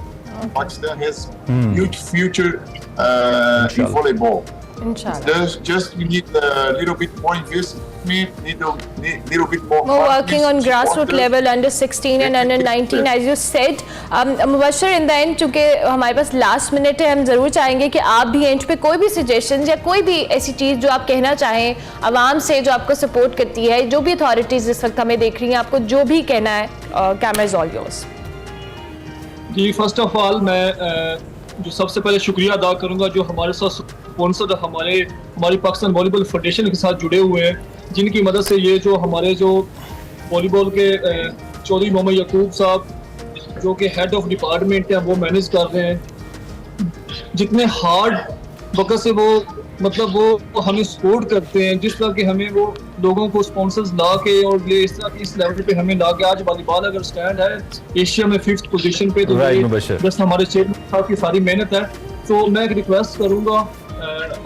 Pakistan has huge future in volleyball. Inshallah. Just we need a little bit more investment, little bit more. We're working on grassroots level under 16 and under 19 as you said. Mubashir in the end चूँकि हमारे पास last minute है, हम ज़रूर चाहेंगे कि आप भी and पे कोई भी सजेशन या कोई भी ऐसी चीज़ जो आप कहना चाहें आवाम से जो आपको सपोर्ट करती है, जो भी अथॉरिटीज़ इस वक्त हमें देख रही हैं, आपको जो भी कहना है, कैमरा इज ऑल योर्स। जी फर्स्ट ऑफ ऑल मैं जो सबसे पहले शुक्रिया अदा करूंगा जो हमारे साथ स्पॉन्सर हमारी पाकिस्तान वॉलीबॉल फेडरेशन के साथ जुड़े हुए हैं, जिनकी मदद से ये जो हमारे जो वॉलीबॉल के चौधरी मोहम्मद यकूब साहब जो कि हेड ऑफ डिपार्टमेंट हैं वो मैनेज कर रहे हैं। जितने हार्ड वक्त से वो मतलब वो हमें सपोर्ट करते हैं, जिस तरह के हमें वो लोगों को स्पॉन्सर्स ला के और ये इस तरह इस लेवल पे हमें ला के आज वॉलीबॉल अगर स्टैंड है एशिया में 5th पोजीशन पे, तो बस हमारे चेयरमैन साहब की सारी मेहनत है। तो मैं एक रिक्वेस्ट करूंगा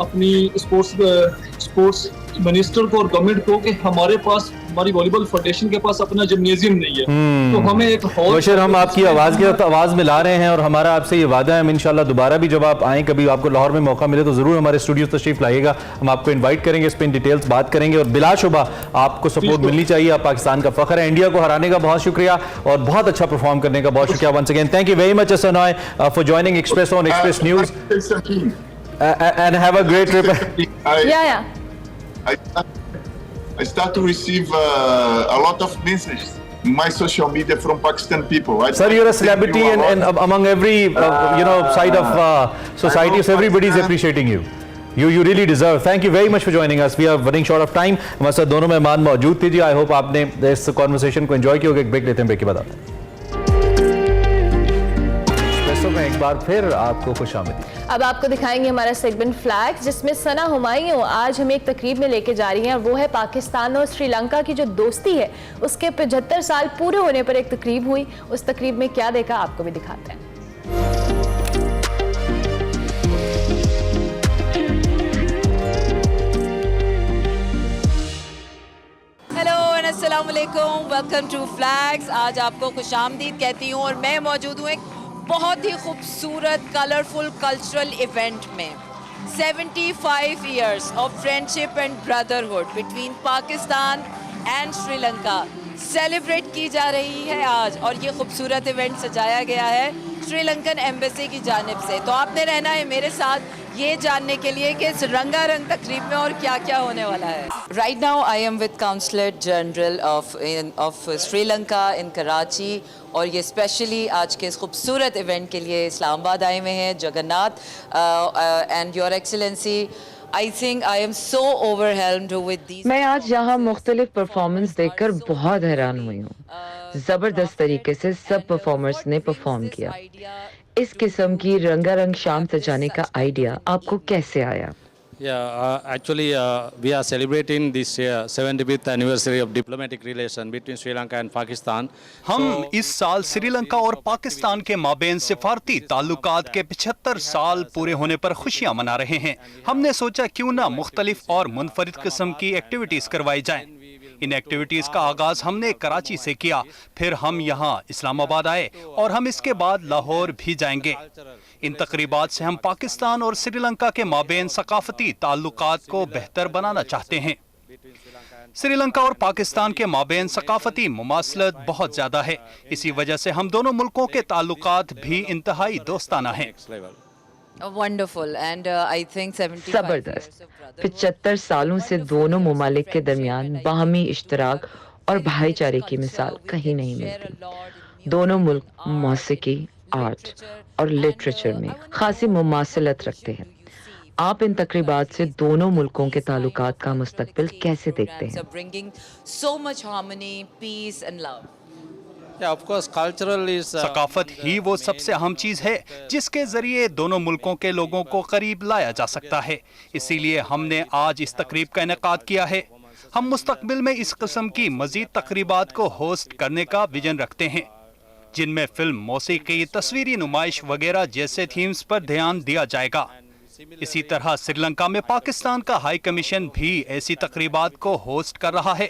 अपनी स्पोर्ट्स मिनिस्टर को और गवर्नमेंट को कि हमारे पास हमारी वॉलीबॉल फेडरेशन के पास अपना जिम्नेजियम नहीं है, तो हमें एक हॉल। बशीर, हम आपकी आवाज़ के साथ आवाज़ मिला रहे हैं और हमारा आपसे ये वादा है, हम इंशाल्लाह दोबारा भी जब आप आएँ, कभी आपको लाहौर में मौका मिले तो ज़रूर हमारे स्टूडियो तशरीफ लाइएगा, हम आपको इन्वाइट करेंगे, इस पर इन डिटेल्स बात करेंगे और बिलाशुबा आपको सपोर्ट मिलनी चाहिए। आप पाकिस्तान का फ़ख्र है। इंडिया को हराने का बहुत शुक्रिया और बहुत अच्छा परफॉर्म करने का बहुत शुक्रिया। Once again thank you very much असनॉय for joining Express on Express News and have a great trip. I start to receive a lot of messages in my social media from Pakistan people. Sir, you're a celebrity and among every side of society, so everybody is appreciating you. You really deserve. Thank you very much for joining us. We are running short of time. हमारे साथ दोनों मेहमान मौजूद थे जी। I hope आपने इस conversation को enjoy किया होगा। एक ब्रेक लेते हैं, ब्रेक के बाद आते हैं। में एक बार फिर आपको खुशामदीद। अब आपको दिखाएंगे हमारा सेगमेंट फ्लैग्स, जिसमें सना हुमायूं आज हमें एक तकरीब में लेके जा रही हैं और वो है पाकिस्तान और श्रीलंका की जो दोस्ती है उसके 75 साल पूरे होने पर एक तकरीब हुई। उस तकरीब में क्या देखा आपको भी दिखाते हैं। अस्सलाम वालेकुम, वेलकम टू फ्लैग्स। आज आपको खुशामदीद कहती हूँ और मैं मौजूद हूँ एक बहुत ही खूबसूरत कलरफुल कल्चरल इवेंट में। 75 years of friendship and brotherhood between Pakistan and Sri Lanka celebrate की जा रही है आज, और ये खूबसूरत इवेंट सजाया गया है श्रीलंकन एम्बेसी की जानिब से। तो आपने रहना है मेरे साथ ये जानने के लिए कि इस रंगारंग तकरीब में और क्या क्या होने वाला है। Right now I am with counsellor general of Sri Lanka in Karachi, और ये स्पेशली आज के इस खूबसूरत इवेंट के लिए इस्लामाबाद आए हुए हैं Jagannath and your excellency. I think I am so overwhelmed with these. मैं आज यहाँ मुख्तलिफ परफॉर्मेंस देखकर बहुत हैरान हुई हूँ। जबरदस्त तरीके से सब परफॉर्मर्स ने परफॉर्म किया। इस किस्म की रंगारंग शाम सजाने का आइडिया आपको कैसे आया? Actually, we are celebrating this 75th anniversary of diplomatic relation between Sri Lanka and Pakistan. हम इस साल श्रीलंका और पाकिस्तान के माबेन सिफारती ताल्लुकात के 75 साल पूरे होने पर खुशियां मना रहे हैं। हमने सोचा क्यों ना मुख्तलिफ और मुनफरिद किस्म की एक्टिविटीज करवाई जाएं। इन एक्टिविटीज का आगाज हमने कराची से किया, फिर हम यहाँ इस्लामाबाद आए और हम इसके बाद लाहौर भी जाएंगे। इन तकरीबात से हम पाकिस्तान और श्रीलंका के माबेन सकाफती ताल्लुकात को बेहतर बनाना चाहते हैं। श्रीलंका और पाकिस्तान के माबेन सकाफती मुमासलत बहुत ज्यादा है, इसी वजह से हम दोनों मुल्कों के ताल्लुकात भी इंतहाई दोस्ताना हैं। वंडरफुल एंड आई थिंक 75 जबरदस्त। 75 सालों से दोनों ममालिक के दरमियान बाहमी इश्तराक और भाईचारे की मिसाल कहीं नहीं मिलती। दोनों मुल्क मौसीकी, आर्ट और लिटरेचर में खासी मुमासलत रखते हैं। आप इन तकरीबात से दोनों मुल्कों के ताल्लुकात का मुस्तकबिल कैसे देखते हैं? bringing so much harmony, peace and love. Of course, cultural is सकाफत ही वो सबसे अहम चीज है जिसके जरिए दोनों मुल्कों के लोगों को करीब लाया जा सकता है। इसीलिए हमने आज इस तकरीब का इनेकाद किया है। हम मुस्तकबिल में इस किस्म की मजीद तकरीबात को होस्ट करने का विजन रखते हैं, जिनमें फिल्म, मौसीकी, तस्वीरी नुमाइश वगैरह जैसे थीम्स पर ध्यान दिया जाएगा। इसी तरह श्रीलंका में पाकिस्तान का हाई कमीशन भी ऐसी तकरीबात को होस्ट कर रहा है।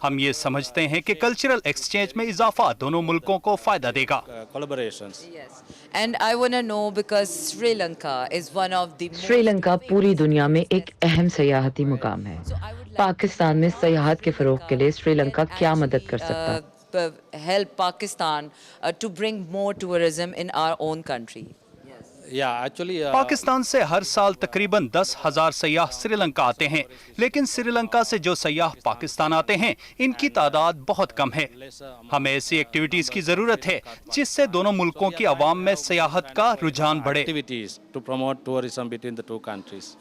हम ये समझते हैं कि कल्चरल एक्सचेंज में इजाफा दोनों मुल्कों को फायदा देगा। collaborations. Yes. And I want to know because Sri Lanka is one of the Sri Lanka पूरी दुनिया में एक अहम सयाहती मुकाम है। पाकिस्तान में सयाहत के फरोग के लिए श्रीलंका क्या मदद कर सकता है? help Pakistan to bring more tourism in our own country. Actually, Pakistan से हर साल तकरीबन 10,000 सयाह श्रीलंका आते हैं, लेकिन श्रीलंका से जो सयाह पाकिस्तान आते हैं इनकी तादाद बहुत कम है। हमें ऐसी एक्टिविटीज की जरूरत है जिससे दोनों मुल्कों की आवाम में सयाहत का रुझान बढ़े। activities to promote tourism between the two countries.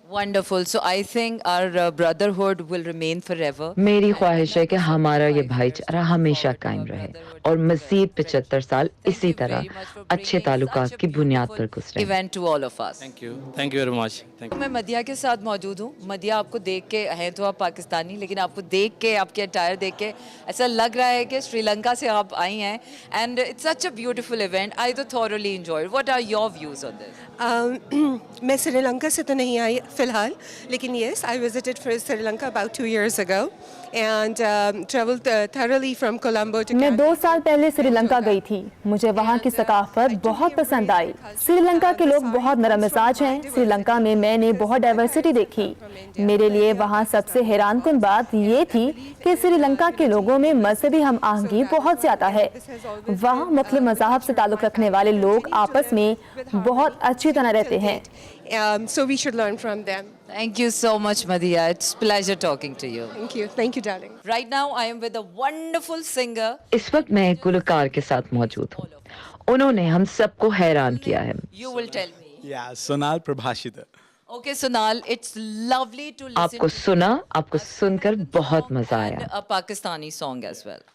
Wonderful. So I think our brotherhood will remain forever. मेरी ख्वाहिश है कि हमारा ये भाईचारा हमेशा कायम रहे और मज़ीद 75 साल इसी तरह अच्छे ताल्लुकात की बुनियाद पर गुजरे। Event to all of us. Thank you very much. Thank you. मैं मदिया के साथ मौजूद हूँ। मदिया, आपको देख के, हैं तो आप पाकिस्तानी, लेकिन आपको देख के, आपके अटायर देख के ऐसा लग रहा है कि श्रीलंका से आप आई हैं। And it's such a beautiful event. I तो thoroughly enjoyed. What are your views on this? मैं श्रीलंका से तो नहीं आई फिलहाल, लेकिन yes, I visited Sri Lanka about 2 years ago and traveled thoroughly from Colombo to मैं 2 साल पहले श्रीलंका गई थी। मुझे वहाँ की सकाफत बहुत पसंद आई। श्रीलंका के लोग बहुत नरम मिजाज हैं। श्रीलंका में मैंने बहुत डाइवर्सिटी देखी। मेरे लिए वहाँ सबसे हैरानकुन बात ये थी कि श्रीलंका के लोगों में मजहबी हम आहंगी बहुत ज्यादा है। वहाँ मुख्तलिफ मज़ाहब से ताल्लुक़ रखने वाले लोग आपस में बहुत अच्छी तरह रहते हैं। So we should learn from them. Thank you so much, Madiya. It's pleasure talking to you. Thank you, darling. Right now, I am with a wonderful singer. इस वक्त मैं एक गुलकार के साथ मौजूद हूँ। उन्होंने हम सबको हैरान किया है। You will tell me. Yeah, Sonal Prabhashita. Okay, Sonal, it's lovely to listen आपको सुना, आपको सुनकर बहुत मजा and आया। a Pakistani song as well.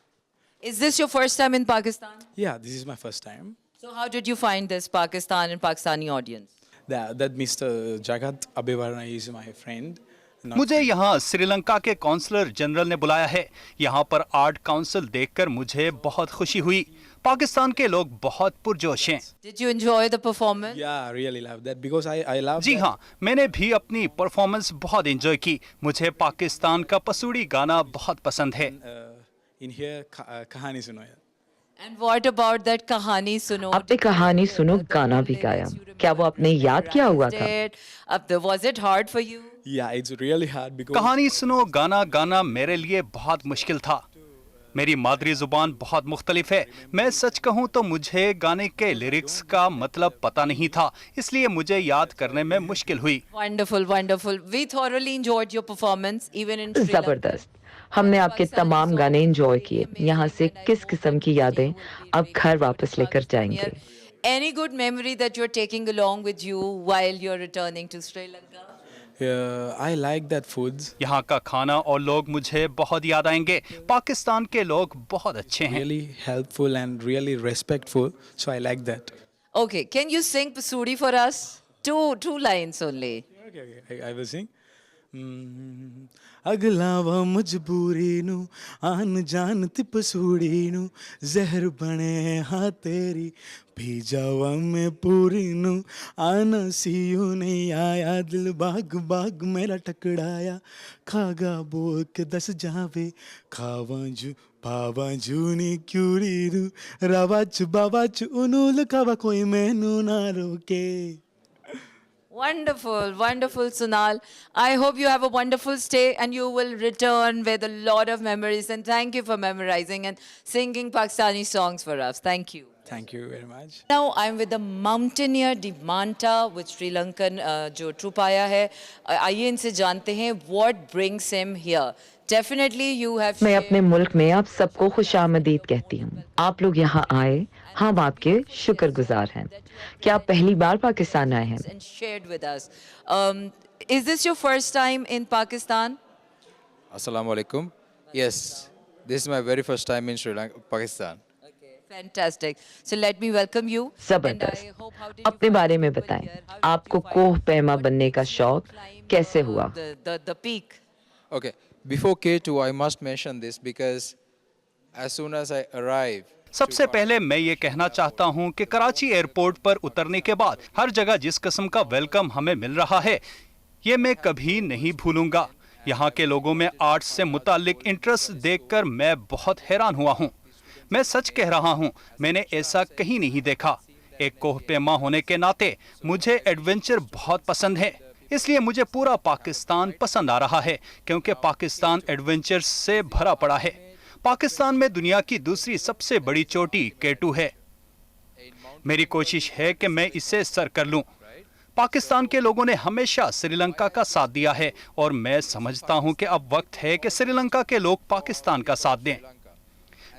Is this your first time in Pakistan? Yeah, this is my first time. So how did you find this Pakistan and Pakistani audience? That Mr. Jagat Abivarna is my friend. मुझे यहाँ श्रीलंका के counsellor general ने बुलाया है। यहाँ पर art council देखकर मुझे बहुत खुशी हुई। पाकिस्तान के लोग बहुत पुरजोश हैं। Did you enjoy the performance? Yeah, really love that because I love. जी हाँ, मैंने भी अपनी परफॉर्मेंस बहुत एंजॉय की। मुझे पाकिस्तान का पसूड़ी गाना बहुत पसंद है। In here, कहानी सुनो यार। And what about that कहानी सुनो? आपने कहानी सुनो गाना भी गाया। क्या वो आपने याद किया हुआ था? Was it hard for you? Yeah, it's really hard because. कहानी सुनो गाना गाना मेरे लिए बहुत मुश्किल था। मेरी मादरी जुबान बहुत मुख्तलिफ है। मैं सच कहूँ तो मुझे गाने के लिरिक्स का मतलब पता नहीं था, इसलिए मुझे याद करने में मुश्किल हुई। Wonderful, wonderful. We thoroughly enjoyed your performance, even in Sri Lanka. जबरदस्त। हमने आपके तमाम गाने एंजॉय किए। यहाँ से किस किस्म की यादें आप घर वापस लेकर जाएंगे? Any good memory that you're taking along with you while you're returning to Sri Lanka? I like that foods. यहाँ का खाना और लोग मुझे बहुत याद आएंगे। पाकिस्तान के लोग बहुत अच्छे हैं। Really helpful and really respectful, so I like that. Okay, can you sing Pasuri for us? Two lines only. Okay. I will sing. ਅਗਲਾ ਵਾ ਮਜਬੂਰੀ ਨੂੰ ਆਨ ਜਾਨ ਤੇ ਪਸੂੜੀ ਨੂੰ ਜ਼ਹਿਰ ਬਣੇ ਹਾਂ ਤੇਰੀ ਪੀ ਜਾਵਾ ਮੈਂ ਪੂਰੀ ਨੂੰ ਆਨਾ ਸੀਉ ਨਹੀਂ ਆਇਆ ਦਿਲ ਬਾਗ ਬਾਗ ਮੇਰਾ ਟਕੜਾਇਆ ਖਾਗਾ ਬੋਲ ਕੇ ਦੱਸ ਜਾਵੇ ਖਾਵਾਂ ਜੂ ਪਾਵਾਂ ਜੂ ਨੀ ਕਿਉਰੀ ਰੂ ਰਵਾ ਚ ਬਾਵਾ ਚ ਉਹਨੂੰ ਲਕਾਵਾ ਕੋਈ ਮੈਨੂੰ ਨਾ ਰੋਕੇ Wonderful, wonderful, Sunal. I hope you have a wonderful stay and you will return with a lot of memories. And thank you for memorizing and singing Pakistani songs for us. Thank you. Thank you very much. Now I'm with the Mountaineer Dimanta with Sri Lankan जो troupe आया है. आइए इनसे जानते हैं what brings him here. Definitely you have. मैं अपने मुल्क में आप सबको खुशामदीद कहती हूँ. आप लोग यहाँ आए, हम आपके शुक्रगुजार हैं. क्या आप पहली बार पाकिस्तान आए हैं? And shared with us. Is this your first time in Pakistan? Assalamu alaikum. Yes, this is my very first time in Sri Lanka, Pakistan. Fantastic. So let me welcome you. जबरदस्त. अपने बारे में बताएं. आपको कोह पैमा बनने का शौक कैसे हुआ? The peak. Okay, before K2, I must mention this because as soon as I arrive. सबसे पहले मैं ये कहना चाहता हूँ कि कराची एयरपोर्ट पर उतरने के बाद हर जगह जिस किस्म का वेलकम हमें मिल रहा है ये मैं कभी नहीं भूलूंगा. यहाँ के लोगों में आर्ट से मुतालिक इंटरेस्ट देखकर मैं बहुत हैरान हुआ हूँ. मैं सच कह रहा हूँ, मैंने ऐसा कहीं नहीं देखा. एक कोहपेमा होने के नाते मुझे एडवेंचर बहुत पसंद है, इसलिए मुझे पूरा पाकिस्तान पसंद आ रहा है क्योंकि पाकिस्तान एडवेंचर से भरा पड़ा है. पाकिस्तान में दुनिया की दूसरी सबसे बड़ी चोटी K2 है. मेरी कोशिश है कि मैं इसे सर कर लूं. पाकिस्तान के लोगों ने हमेशा श्रीलंका का साथ दिया है और मैं समझता हूं कि अब वक्त है कि श्रीलंका के लोग पाकिस्तान का साथ दें.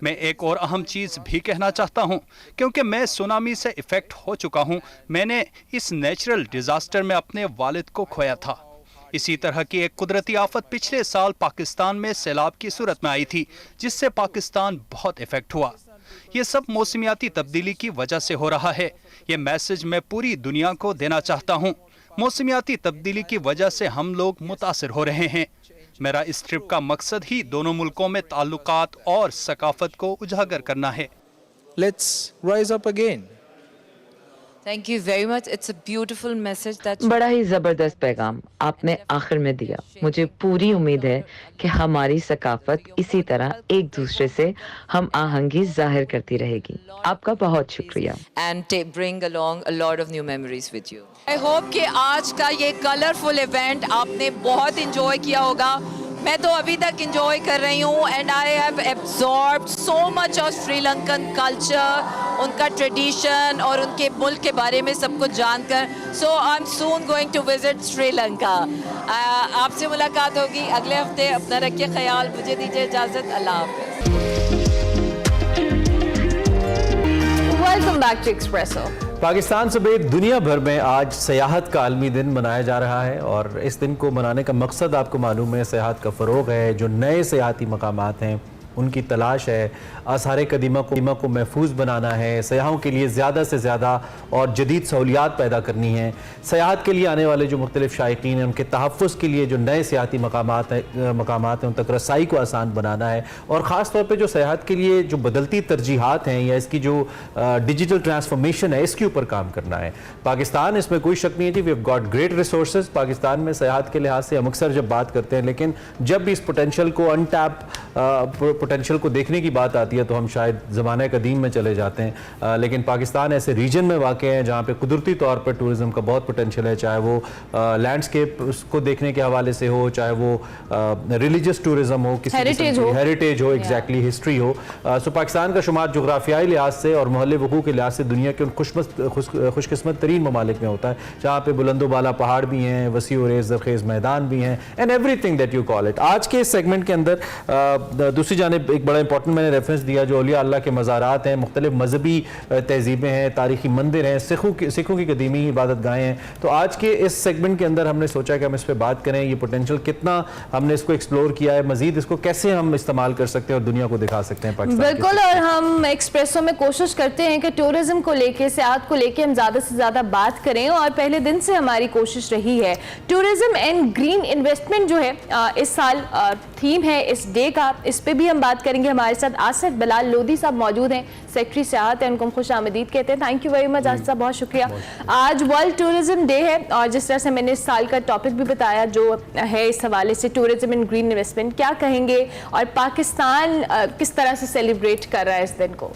मैं एक और अहम चीज़ भी कहना चाहता हूं क्योंकि मैं सुनामी से इफ़ेक्ट हो चुका हूं. मैंने इस नेचुरल डिज़ास्टर में अपने वालिद को खोया था. इसी तरह की एक कुदरती आफत पिछले साल पाकिस्तान में सैलाब की सूरत में आई थी जिससे पाकिस्तान बहुत इफेक्ट हुआ. ये सब मौसमियाती तब्दीली की वजह से हो रहा है. ये मैसेज मैं पूरी दुनिया को देना चाहता हूँ. मौसमियाती तब्दीली की वजह से हम लोग मुतासिर हो रहे हैं. मेरा इस ट्रिप का मकसद ही दोनों मुल्कों में ताल्लुकात और सकाफत को उजागर करना है. Let's rise up again. Thank you very much. It's a beautiful message that. बड़ा ही जबरदस्त पैगाम आपने आखिर में दिया. मुझे पूरी उम्मीद है कि हमारी सकाफत इसी तरह एक दूसरे से हम आहंगी जाहिर करती रहेगी. आपका बहुत शुक्रिया. And bring along a lot of new memories with you. I hope कि आज का ये कलरफुल इवेंट आपने बहुत इंजॉय किया होगा. मैं तो अभी तक इंजॉय कर रही हूँ and I have absorbed so much of Sri Lankan culture, उनका ट्रेडिशन और उनके मुल्क के बारे में सब कुछ जानकर. So I am soon going to visit Sri Lanka. आपसे मुलाकात होगी अगले हफ्ते. अपना रखिए ख्याल. मुझे दीजिए इजाज़त. अल्लाह हाफ़िज़. Welcome back to Expresso. Pakistan समेत दुनिया भर में आज सयाहत का आलमी दिन मनाया जा रहा है और इस दिन को मनाने का मकसद आपको मालूम है, सयाहत का फ़रोग़ है. जो नए सयाहती मकामात हैं उनकी तलाश है. आसार कदीमा को महफूज बनाना है. सयाहों के लिए ज़्यादा से ज़्यादा और जदीद सहूलियात पैदा करनी है. सयाहत के लिए आने वाले जो मुख्तलिफ शायकीन हैं उनके तहफ़्फ़ुज़ के लिए जो नए सयाहती मकामात हैं उन तक रसाई को आसान बनाना है. और ख़ास तौर पर जो सयाहत के लिए जो बदलती तरजीहात हैं या इसकी जो डिजिटल ट्रांसफॉर्मेशन है इसके ऊपर काम करना है. पाकिस्तान, इसमें कोई शक नहीं है जी, we have got great resources. Pakistan में सयाहत के लिहाज से हम अक्सर जब बात करते हैं, लेकिन जब भी इस पोटेंशल को अनटैप पोटेंशियल को देखने की बात आती है तो हम शायद ज़माने कदीम में चले जाते हैं. लेकिन पाकिस्तान ऐसे रीजन में वाक़ है जहाँ पे कुदरती तौर पर टूरिज़म का बहुत पोटेंशियल है, चाहे वो लैंडस्केप उसको देखने के हवाले से हो, चाहे वो रिलीजियस टूरिज़म हो, किसी हेरिटेज हो, एग्जैक्टली हिस्ट्री हो. सो पाकिस्तान का शुमार जोग्राफियाई लिहाज से और महल वक़ूअ के लिहाज से दुनिया के उन खुशकिस्मत तरीन ममालिक में होता है जहाँ पे बुलंदो बाला पहाड़ भी हैं, वसी और ज़रखेज़ मैदान भी हैं, and everything that you call it. आज के इस सेगमेंट के अंदर दूसरी ने एक बड़ा इंपॉर्टेंट मैंने रेफरेंस दिया, जो औलिया अल्लाह के मज़ारात हैं, मुख्तलिफ मजहबी तहजीबें हैं, तारीखी मंदिर हैं, सिखों की कदीमी इबादत गाहें हैं। तो आज के इस सेगमेंट के अंदर हमने सोचा कि हम इस पर बात करें, ये पोटेंशियल कितना हमने इसको एक्सप्लोर किया है, मजीद इसको कैसे हम इस्तेमाल कर सकते हैं और दुनिया को दिखा सकते हैं पाकिस्तान। बिल्कुल, और हम एक्सप्रेसो में कोशिश करते हैं कि टूरिज्म को लेके, सियाहत को लेके हम ज़्यादा से ज़्यादा बात करें, और पहले दिन से हमारी कोशिश रही है। टूरिज्म एंड ग्रीन इन्वेस्टमेंट जो है इस साल थीम है इस डे का, इस पे भी हम बात करेंगे। हमारे साथ आसिफ बिलाल लोधी साहब मौजूद हैं, सेक्रेटरी सियाहत है, उनको खुश आमदीद कहते हैं। Thank you very much Asif साहब, बहुत शुक्रिया। आज वर्ल्ड टूरिज्म डे है, और जिस तरह से मैंने इस साल का टॉपिक भी बताया जो है इस हवाले से टूरिज्म एंड ग्रीन इन्वेस्टमेंट, क्या कहेंगे और पाकिस्तान किस तरह से सेलिब्रेट कर रहा है इस दिन को?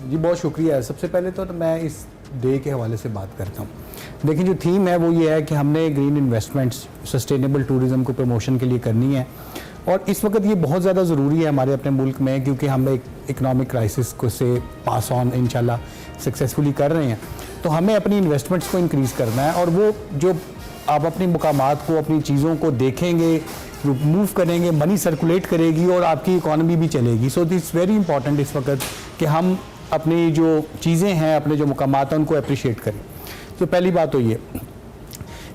जी बहुत शुक्रिया। सबसे पहले तो मैं इस डे के हवाले से बात करता हूँ। देखिए जो थीम है वो ये है कि हमने ग्रीन इन्वेस्टमेंट्स, सस्टेनेबल टूरिज्म को प्रमोशन के लिए करनी है, और इस वक्त ये बहुत ज़्यादा ज़रूरी है हमारे अपने मुल्क में, क्योंकि हम एक इकनॉमिक क्राइसिस को से पास ऑन इंशाल्लाह सक्सेसफुली कर रहे हैं। तो हमें अपनी इन्वेस्टमेंट्स को इंक्रीज़ करना है, और वो जो आप अपनी मुकामात को, अपनी चीज़ों को देखेंगे, मूव करेंगे, मनी सर्कुलेट करेगी और आपकी इकॉनमी भी चलेगी। सो दिस वेरी इंपॉर्टेंट इस वक्त कि हम अपनी जो चीज़ें हैं, अपने जो मुकामात हैं, उनको अप्रिशिएट करें। तो पहली बात तो ये।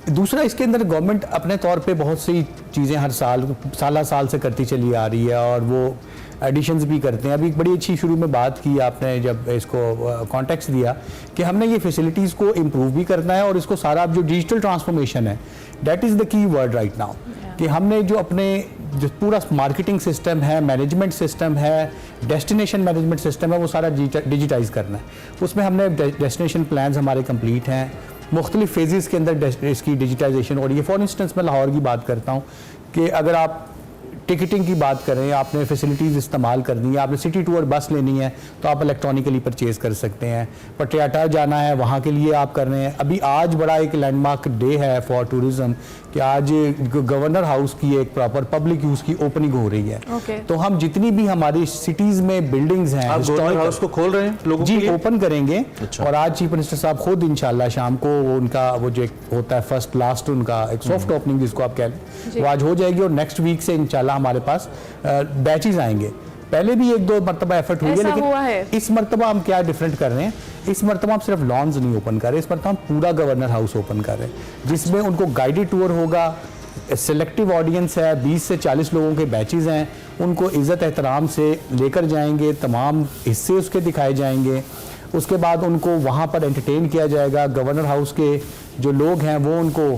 दूसरा, इसके अंदर गवर्नमेंट अपने तौर पे बहुत सी चीज़ें हर साल से करती चली आ रही है, और वो एडिशंस भी करते हैं। अभी एक बड़ी अच्छी शुरू में बात की आपने जब इसको कॉन्टेक्स्ट दिया कि हमने ये फैसिलिटीज़ को इम्प्रूव भी करना है, और इसको सारा जो डिजिटल ट्रांसफॉर्मेशन है, that is the key word right now, कि हमने जो अपने जो पूरा मार्केटिंग सिस्टम है, मैनेजमेंट सिस्टम है, डेस्टिनेशन मैनेजमेंट सिस्टम है, वो सारा डिजिटाइज करना है। उसमें हमने डेस्टिनेशन प्लान्स हमारे कंप्लीट हैं, मुख्तलिफ फेजेस के अंदर इसकी डिजिटाइजेशन हो रही है। फॉर इंस्टेंस मैं लाहौर की बात करता हूँ कि अगर आप टिकटिंग की बात करें, आपने फैसिलिटीज़ इस्तेमाल करनी है, आपने सिटी टूर बस लेनी है तो आप इलेक्ट्रॉनिकली परचेज़ कर सकते हैं। पटियाला जाना है, वहाँ के लिए आप कर रहे हैं। अभी आज बड़ा एक लैंडमार्क डे है फॉर टूरिज़्म कि आज गवर्नर हाउस की एक प्रॉपर पब्लिक यूज़ की ओपनिंग हो रही है। तो हम जितनी भी हमारी सिटीज़ में बिल्डिंग्स हैं, गवर्नर हाउस को खोल रहे हैं लोगों जी, के लिए? ओपन करेंगे। और आज चीफ मिनिस्टर साहब खुद इंशाल्लाह शाम को उनका वो जो होता है फर्स्ट लास्ट उनका एक सॉफ्ट ओपनिंग जिसको आप कह लें, वो आज हो जाएगी, और नेक्स्ट वीक से इंशाल्लाह हमारे पास बैचेस आएंगे। पहले भी एक दो मरतबा एफर्ट हुई है, लेकिन इस मरतबा हम क्या डिफरेंट कर रहे हैं, इस मरतबा हम सिर्फ लॉन्स नहीं ओपन कर रहे, इस मरतबा हम पूरा गवर्नर हाउस ओपन कर रहे हैं, जिसमें उनको गाइडेड टूर होगा, सिलेक्टिव ऑडियंस है, 20 से 40 लोगों के बैचेस हैं, उनको इज़्ज़त एहतराम से लेकर जाएंगे, तमाम हिस्से उसके दिखाए जाएंगे। उसके बाद उनको वहाँ पर एंटरटेन किया जाएगा, गवर्नर हाउस के जो लोग हैं वो उनको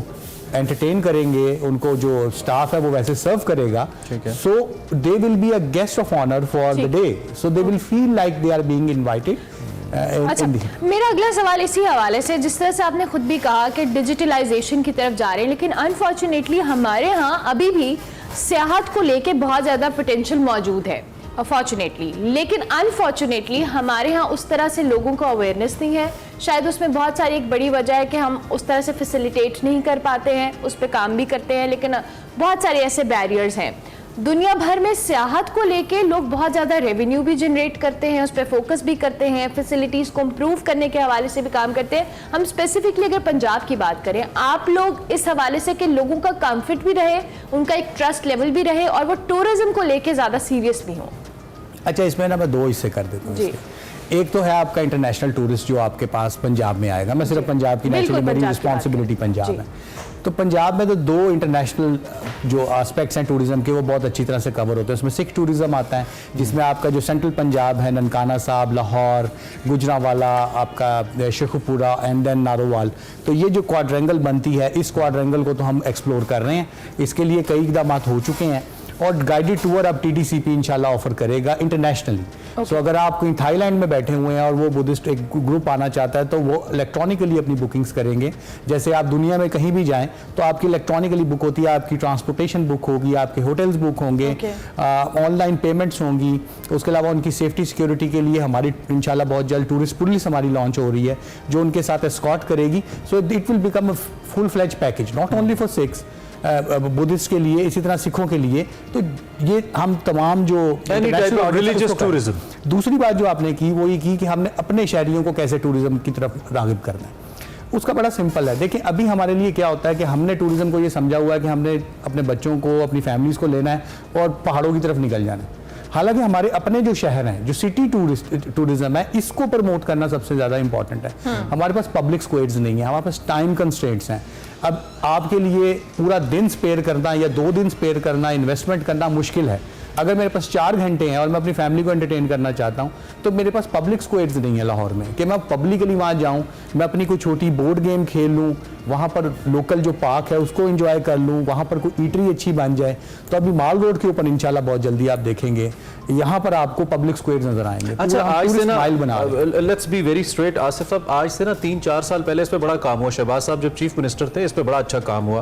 एंटरटेन करेंगे, उनको जो स्टाफ है वो वैसे सर्व करेगा। So they will be a guest of honour for the day, so they will feel like they are being invited. अच्छा, मेरा अगला सवाल इसी हवाले से, जिस तरह से आपने खुद भी कहा कि डिजिटलाइजेशन की तरफ जा रहे हैं, लेकिन अनफॉर्चुनेटली हमारे यहाँ अभी भी सियाहत को लेके बहुत ज़्यादा पोटेंशियल मौजूद है, फॉर्चुनेटली, लेकिन अनफॉर्चुनेटली हमारे यहाँ उस तरह से लोगों को अवेयरनेस नहीं है। शायद उसमें बहुत सारी एक बड़ी वजह है कि हम उस तरह से फैसिलिटेट नहीं कर पाते हैं, उस पर काम भी करते हैं, लेकिन बहुत सारे ऐसे बैरियर्स हैं। दुनिया भर में सियाहत को लेके लोग बहुत ज़्यादा रेवेन्यू भी जनरेट करते हैं, उस पर फोकस भी करते हैं, फैसिलिटीज़ को इम्प्रूव करने के हवाले से भी काम करते हैं। हम स्पेसिफिकली अगर पंजाब की बात करें, आप लोग इस हवाले से कि लोगों का कंफर्ट भी रहे, उनका एक ट्रस्ट लेवल भी रहे, और वो टूरिज्म को लेके ज़्यादा सीरियस भी हों। अच्छा, इसमें ना मैं दो हिस्से कर देता हूँ। एक तो है आपका इंटरनेशनल टूरिस्ट जो आपके पास पंजाब में आएगा। मैं सिर्फ पंजाब की नेचुरली मेरी रिस्पॉन्सिबिलिटी पंजाब है, तो पंजाब में तो दो इंटरनेशनल जो एस्पेक्ट्स हैं टूरिज्म के वो बहुत अच्छी तरह से कवर होते हैं। उसमें सिख टूरिज्म आता है, जिसमें आपका जो सेंट्रल पंजाब है, ननकाना साहब, लाहौर, गुजरांवाला, आपका शेखुपुरा एंड देन नारोवाल, तो ये जो क्वाड्रेंगल बनती है, इस क्वाड्रेंगल को तो हम एक्सप्लोर कर रहे हैं। इसके लिए कई इक़दाम हो चुके हैं, और गाइडेड टूर अब TTCP इंशाल्लाह ऑफर करेगा इंटरनेशनली। सो अगर आप कहीं थाईलैंड में बैठे हुए हैं और वो बुद्धिस्ट एक ग्रुप आना चाहता है, तो वो इलेक्ट्रॉनिकली अपनी बुकिंग्स करेंगे। जैसे आप दुनिया में कहीं भी जाएं तो आपकी इलेक्ट्रॉनिकली बुक होती है, आपकी ट्रांसपोर्टेशन बुक होगी, आपके होटल्स बुक होंगे, ऑनलाइन पेमेंट्स होंगी। उसके अलावा उनकी सेफ्टी सिक्योरिटी के लिए हमारी इंशाल्लाह बहुत जल्द टूरिस्ट पुलिस हमारी लॉन्च हो रही है, जो उनके साथ एस्कॉर्ट करेगी। So it will become a full fledge package, not only for Sikhs, Buddhist के लिए, इसी तरह सिखों के लिए। तो ये हम तमाम जो रिलीजियस टूरिज्म। दूसरी बात जो आपने की वो ये की कि हमने अपने शहरियों को कैसे टूरिज्म की तरफ राग़िब करना है। उसका बड़ा सिंपल है। देखिए, अभी हमारे लिए क्या होता है कि हमने टूरिज्म को ये समझा हुआ है कि हमने अपने बच्चों को, अपनी फैमिलीज़ को लेना है और पहाड़ों की तरफ निकल जाना है। हालांकि हमारे अपने जो शहर हैं, जो सिटी टूरिज्म है, इसको प्रमोट करना सबसे ज़्यादा इंपॉर्टेंट है। हमारे पास पब्लिक स्क्वेयर्स नहीं है, हमारे पास टाइम कंस्ट्रेंट्स हैं। अब आपके लिए पूरा दिन स्पेयर करना या 2 दिन स्पेयर करना, इन्वेस्टमेंट करना मुश्किल है। अगर मेरे पास 4 घंटे हैं और मैं अपनी फैमिली को एंटरटेन करना चाहता हूं, तो मेरे पास पब्लिक स्क्वेयर्स नहीं है लाहौर में कि मैं पब्लिकली वहां जाऊं, मैं अपनी कोई छोटी बोर्ड गेम खेल लूं, वहां पर लोकल जो पार्क है उसको एंजॉय कर लूं, वहां पर कोई ईटरी अच्छी बन जाए। तो अभी माल रोड के ऊपर इंशाल्लाह बहुत जल्दी आप देखेंगे यहाँ पर आपको पब्लिक स्क्वेयर्स नजर आएंगे। अच्छा, आज से ना बना let's be very straight Asif साहब, आज से ना 3-4 साल पहले इस पे बड़ा काम हुआ। शहबाज साहब जब चीफ मिनिस्टर थे, इस पे बड़ा अच्छा काम हुआ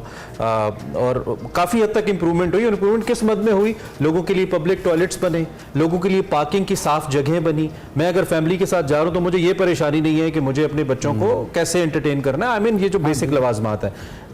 और काफी हद तक इंप्रूवमेंट हुई। और इंप्रूवमेंट किस मद में हुई? लोगों के लिए पब्लिक टॉयलेट्स बने, लोगों के लिए पार्किंग की साफ जगह बनी। मैं अगर फैमिली के साथ जा रहा हूं तो मुझे ये परेशानी नहीं है कि मुझे अपने बच्चों को कैसे एंटरटेन करना है। आई मीन ये जो बेसिक लवाजमात है,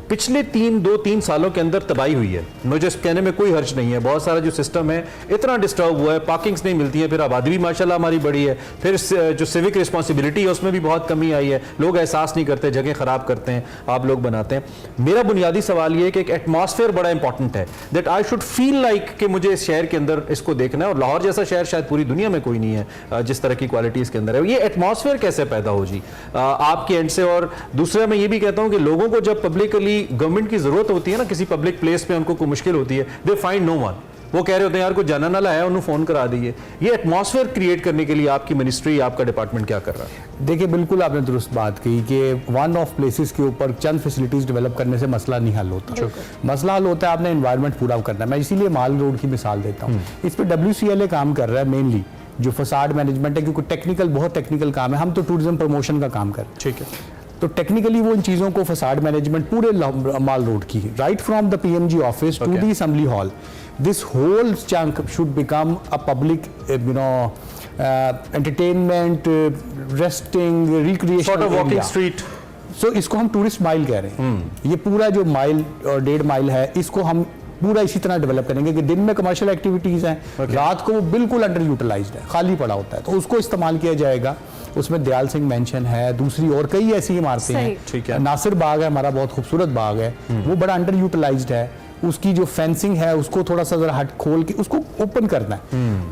पिछले 2-3 सालों के अंदर तबाही हुई है। मुझे इस कहने में कोई हर्ज नहीं है। बहुत सारा जो सिस्टम है इतना डिस्टर्ब हुआ है, पार्किंग्स नहीं मिलती है, फिर आबादी भी माशाल्लाह हमारी बड़ी है, फिर जो सिविक रिस्पॉन्सिबिलिटी है उसमें भी बहुत कमी आई है। लोग एहसास नहीं करते, जगह खराब करते हैं, आप लोग बनाते हैं। मेरा बुनियादी सवाल ये है कि एक एटमॉस्फेयर बड़ा इंपॉर्टेंट है, that I should feel like कि मुझे इस शहर के अंदर इसको देखना है। और लाहौर जैसा शहर शायद पूरी दुनिया में कोई नहीं है जिस तरह की क्वालिटी इसके अंदर है। ये एटमॉस्फेयर कैसे पैदा हो जी आपके एंड से? और दूसरा मैं ये भी कहता हूं कि लोगों को जब पब्लिकली गवर्नमेंट की जरूरत होती है ना, किसी पब्लिक प्लेस पे उनको कोई मुश्किल होती है, दे फाइंड नो वन। वो कह रहे होते हैं यार कोई जाना नाला है, उन्हें फोन करा दीजिए। ये एटमॉस्फेयर क्रिएट करने के लिए आपकी मिनिस्ट्री, आपका डिपार्टमेंट क्या कर रहा है? देखिए, बिल्कुल आपने दुरुस्त बात की कि वन ऑफ प्लेसेस के ऊपर चंद फैसिलिटीज डेवलप करने से मसला नहीं हल होता। मसला हल होता है आपने एनवायरनमेंट पूरा करना है। मैं इसीलिए माल रोड की मिसाल देता हूँ। इस पर WCLA काम कर रहा है, मेनली जो फसाड मैनेजमेंट है, क्योंकि बहुत टेक्निकल काम है। हम तो टूरिज्म प्रमोशन का काम कर रहे हैं, ठीक है। तो टेक्निकली वो इन चीज़ों को फसाड मैनेजमेंट पूरे माल रोड की, right from the PMG office to the assembly hall, this whole chunk should become a public entertainment, resting, recreation walking street. So इसको हम टूरिस्ट माइल कह रहे हैं। ये पूरा जो माइल और 1.5 माइल है, इसको हम पूरा इसी तरह डेवलप करेंगे कि दिन में कमर्शियल एक्टिविटीज़ हैं, रात को वो बिल्कुल अंडर यूटिलाइज्ड है, खाली पड़ा होता है, तो उसको इस्तेमाल किया जाएगा। उसमें दयाल सिंह मेंशन है, दूसरी और कई ऐसी इमारतें हैं। ठीक है, नासिर बाग है हमारा, बहुत खूबसूरत बाग है, वो बड़ा अंडर यूटिलाइज्ड है। उसकी जो फेंसिंग है उसको थोड़ा सा जरा हट खोल के उसको ओपन करना है,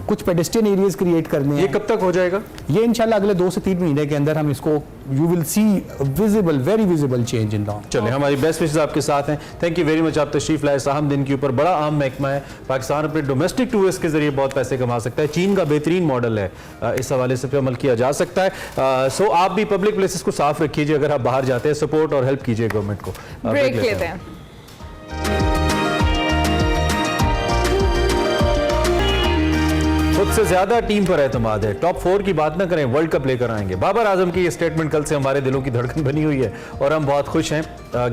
कुछ पेडेस्ट्रियन एरियाज क्रिएट करने हैं। ये कब तक हो जाएगा? ये इंशाल्लाह अगले 2 से 3 महीने के अंदर हम इसको, you will see visible, very visible change in the. चलिए, हमारी बेस्ट विशेस आपके साथ हैं। Thank you very much. आप तशरीफ लाए। अहम दिन के ऊपर बड़ा अहम महकमा है। पाकिस्तान अपने डोमेस्टिक टूरिस्ट के जरिए बहुत पैसे कमा सकता है। चीन का बेहतरीन मॉडल है, इस हवाले से अमल किया जा सकता है। सो आप भी पब्लिक प्लेसेस को साफ रखिए अगर आप बाहर जाते हैं, सपोर्ट और हेल्प कीजिए गवर्नमेंट को। ब्रेक लेते हैं। खुद से ज्यादा टीम पर एतमाद है। टॉप 4 की बात ना करें, वर्ल्ड कप लेकर आएंगे। बाबर आजम की ये स्टेटमेंट कल से हमारे दिलों की धड़कन बनी हुई है और हम बहुत खुश हैं।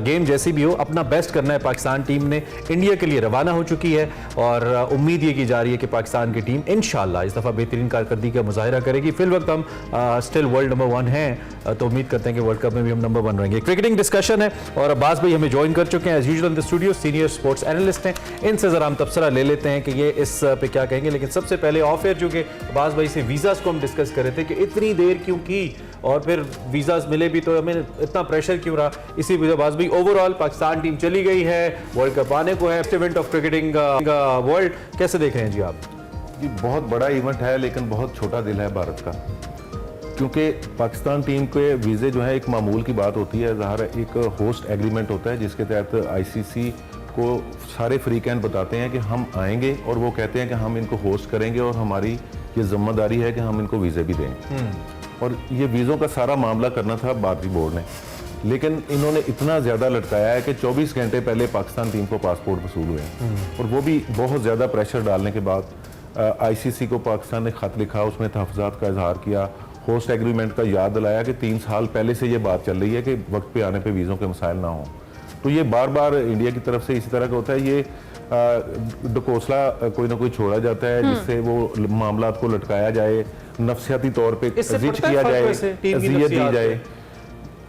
गेम जैसी भी हो, अपना बेस्ट करना है। पाकिस्तान टीम ने इंडिया के लिए रवाना हो चुकी है और उम्मीद ये की जा रही है कि पाकिस्तान की टीम इंशाल्लाह इस दफ़ा बेहतरीन कारकर्दगी का मुजाहिरा करेगी। फिल वक्त हम स्टिल वर्ल्ड नंबर 1 हैं, तो उम्मीद करते हैं कि वर्ल्ड कप में भी हम नंबर 1 रहेंगे। क्रिकेटिंग डिस्कशन है और अब्बास भाई हमें ज्वाइन कर चुके हैं as usual in the studio, senior sports analyst हैं। इनसे जरा हम तबसरा ले लेते हैं कि ये इस पे क्या कहेंगे। लेकिन सबसे पहले ऑफ एयर चूंकि अब्बास भाई से वीज़ास को हम डिस्कस कर रहे थे कि इतनी देर क्यों की और फिर वीज़ास मिले भी तो हमें इतना प्रेशर क्यों रहा। इसी वजह अब्बास भाई, ओवरऑल पाकिस्तान टीम चली गई है, वर्ल्ड कप आने को है, इवेंट ऑफ क्रिकेटिंग वर्ल्ड, कैसे देख रहे हैं जी आप? जी बहुत बड़ा इवेंट है लेकिन बहुत छोटा दिल है भारत का, क्योंकि पाकिस्तान टीम के वीज़े जो है एक मामूल की बात होती है। ज़ाहिर है एक होस्ट एग्रीमेंट होता है जिसके तहत ICC को सारे फ्रीकैन बताते हैं कि हम आएंगे और वो कहते हैं कि हम इनको होस्ट करेंगे और हमारी ये जिम्मेदारी है कि हम इनको वीज़े भी दें। और ये वीज़ों का सारा मामला करना था भारतीय बोर्ड ने, लेकिन इन्होंने इतना ज़्यादा लटकाया है कि 24 घंटे पहले पाकिस्तान टीम को पासपोर्ट वसूल हुए हैं और वो भी बहुत ज़्यादा प्रेशर डालने के बाद ICC को पाकिस्तान ने ख़त लिखा, उसमें तहफ़्फ़ुज़ात का इजहार किया, होस्ट एग्रीमेंट का याद दिलाया कि 3 साल पहले से ये बात चल रही है कि वक्त पे आने पे वीज़ों के मसाइल ना हों। तो ये बार बार इंडिया की तरफ से इसी तरह का होता है। ये डकोसला कोई ना कोई छोड़ा जाता है जिससे वो मामला को लटकाया जाए, नफसियाती तौर पे जिच किया जाए, अज़ियत दी जाए।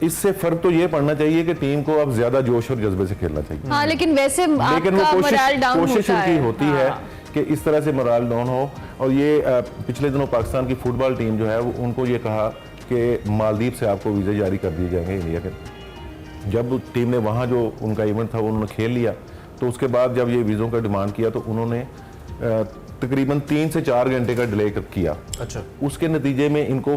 इससे फर्क तो ये पड़ना चाहिए कि टीम को अब ज्यादा जोश और जज्बे से खेलना चाहिए। हाँ, लेकिन वैसे वो कोशिश उनकी होती है कि इस तरह से मोराल डाउन हो। और ये पिछले दिनों पाकिस्तान की फुटबॉल टीम जो है उनको ये कहा कि मालदीव से आपको वीज़े जारी कर दिए जाएंगे इंडिया के। जब टीम ने वहाँ जो उनका इवेंट था वो उन्होंने खेल लिया, तो उसके बाद जब ये वीज़ों का डिमांड किया तो उन्होंने तकरीबन 3 से 4 घंटे का डिले किया। अच्छा। उसके नतीजे में इनको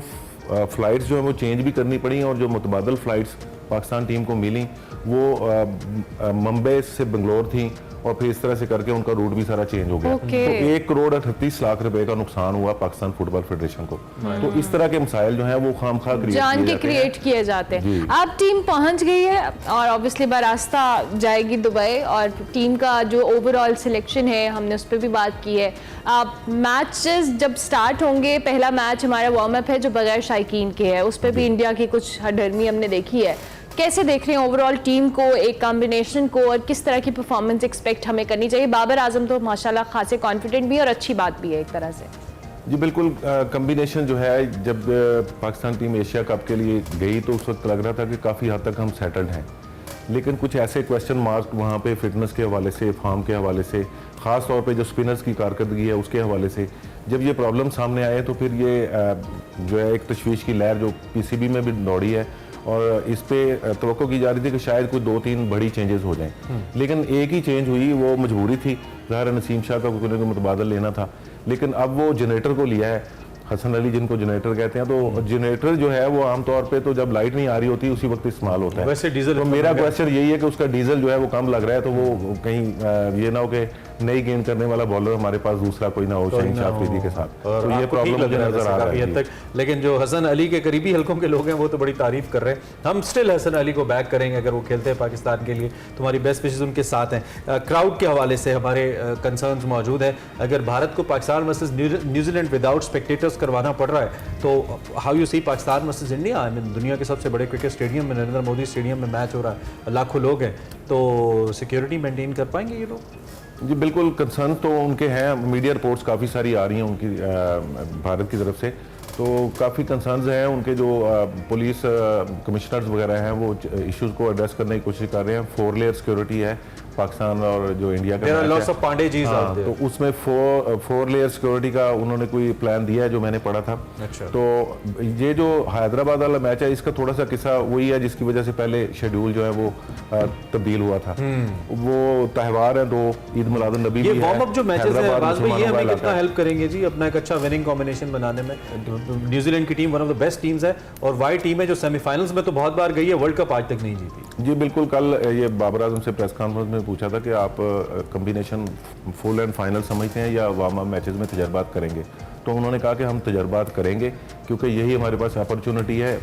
फ्लाइट्स जो है वो चेंज भी करनी पड़ी और जो मुतबादल फ्लाइट्स पाकिस्तान टीम को मिली वो मुंबई से बेंगलोर थी और फिर इस तरह से करके उनका रूट भी सारा चेंज हो गया। तो 1 करोड़ 38 लाख रुपए का नुकसान हुआ पाकिस्तान फुटबॉल फेडरेशन को। तो इस तरह के मसाइल जो हैं वो खामखा जान के क्रिएट किए जाते हैं। अब टीम पहुंच गई है और ऑब्वियसली रास्ता जाएगी दुबई और टीम का जो ओवरऑल सिलेक्शन है हमने उस पर भी बात की है। मैचेस जब स्टार्ट होंगे, पहला मैच हमारा वार्म अप है जो बगैर शायकीन के है, उस पर भी इंडिया की कुछ हडर्मी हमने देखी है। कैसे देख रहे हैं ओवरऑल टीम को, एक कॉम्बिनेशन को, और किस तरह की परफॉर्मेंस एक्सपेक्ट हमें करनी चाहिए? बाबर आजम तो माशाल्लाह खासे कॉन्फिडेंट भी है और अच्छी बात भी है एक तरह से। जी बिल्कुल, कॉम्बिनेशन जो है जब पाकिस्तान टीम एशिया कप के लिए गई तो उस वक्त लग रहा था कि काफ़ी हद तक हम सेटल्ड हैं, लेकिन कुछ ऐसे क्वेश्चन मार्क वहाँ पे फिटनेस के हवाले से, फॉर्म के हवाले से, ख़ास तौर पे जो स्पिनर्स की कारकर्दगी है उसके हवाले से जब ये प्रॉब्लम सामने आए तो फिर ये जो है एक तशवीश की लहर जो पीसीबी में भी दौड़ी है और इस पे तवक्को की जा रही थी कि शायद कोई 2-3 बड़ी चेंजेस हो जाएं, लेकिन एक ही चेंज हुई, वो मजबूरी थी। ज़ाहिर नसीम शाह का को मुतबादल लेना था, लेकिन अब वो जनरेटर को लिया है, हसन अली जिनको जनरेटर कहते हैं। तो जनरेटर जो है वो आमतौर पे तो जब लाइट नहीं आ रही होती उसी वक्त इस्तेमाल होता है। वैसे डीजल तो मेरा क्वेश्चन यही है कि उसका डीजल जो है वो कम लग रहा है, तो वो कहीं ये ना हो कि नई गेंद करने वाला बॉलर हमारे पास दूसरा कोई ना हो शाहीन शाह अफरीदी के साथ। और तो ये प्रॉब्लम मुझे नजर आ रहा है तक। लेकिन जो हसन अली के करीबी हलकों के लोग हैं वो तो बड़ी तारीफ कर रहे हैं। हम स्टिल हसन अली को बैक करेंगे अगर वो खेलते हैं पाकिस्तान के लिए, तुम्हारी बेस्ट विशेस उनके साथ हैं। क्राउड के हवाले से हमारे कंसर्न्स मौजूद है। अगर भारत को Pakistan versus New Zealand without spectators करवाना पड़ रहा है तो how you see Pakistan versus India? I mean दुनिया के सबसे बड़े क्रिकेट स्टेडियम में, नरेंद्र मोदी स्टेडियम में मैच हो रहा है, लाखों लोग हैं, तो सिक्योरिटी मेंटेन कर पाएंगे ये लोग? जी बिल्कुल, कंसर्न तो उनके हैं। मीडिया रिपोर्ट्स काफ़ी सारी आ रही हैं उनकी भारत की तरफ से, तो काफ़ी कंसर्न्स हैं उनके। जो पुलिस कमिश्नर्स वगैरह हैं वो इश्यूज़ को एड्रेस करने की कोशिश कर रहे हैं। 4 लेयर सिक्योरिटी है पाकिस्तान और जो इंडिया का मैच है, पांडे जी तो उसमें 4 लेयर सिक्योरिटी का उन्होंने कोई प्लान दिया है जो मैंने पढ़ा था। अच्छा। तो ये जो हैदराबाद वाला मैच है इसका थोड़ा सा किस्सा वही है जिसकी वजह से पहले शेड्यूल जो है वो तब्दील हुआ था। वो त्यौहार है 2, ईद मिलादुन नबी भी है। वार्म अप जो मैचेस है आवाज में, ये हमें कितना हेल्प करेंगे जी अपना एक अच्छा विनिंग कॉम्बिनेशन बनाने में? न्यूजीलैंड की team one of the best teams है और वाइट टीम है जो सेमीफाइनल्स में तो बहुत बार गई है, वर्ल्ड कप आज तक नहीं जीती। जी बिल्कुल, कल ये बाबर आजम से प्रेस कॉन्फ्रेंस में पूछा था कि आप कॉम्बिनेशन फुल एंड फाइनल समझते हैं या वार्म अप मैचेस में तजर्बात करेंगे, तो उन्होंने कहा कि हम तजर्बात करेंगे क्योंकि यही हमारे पास अपॉर्चुनिटी है।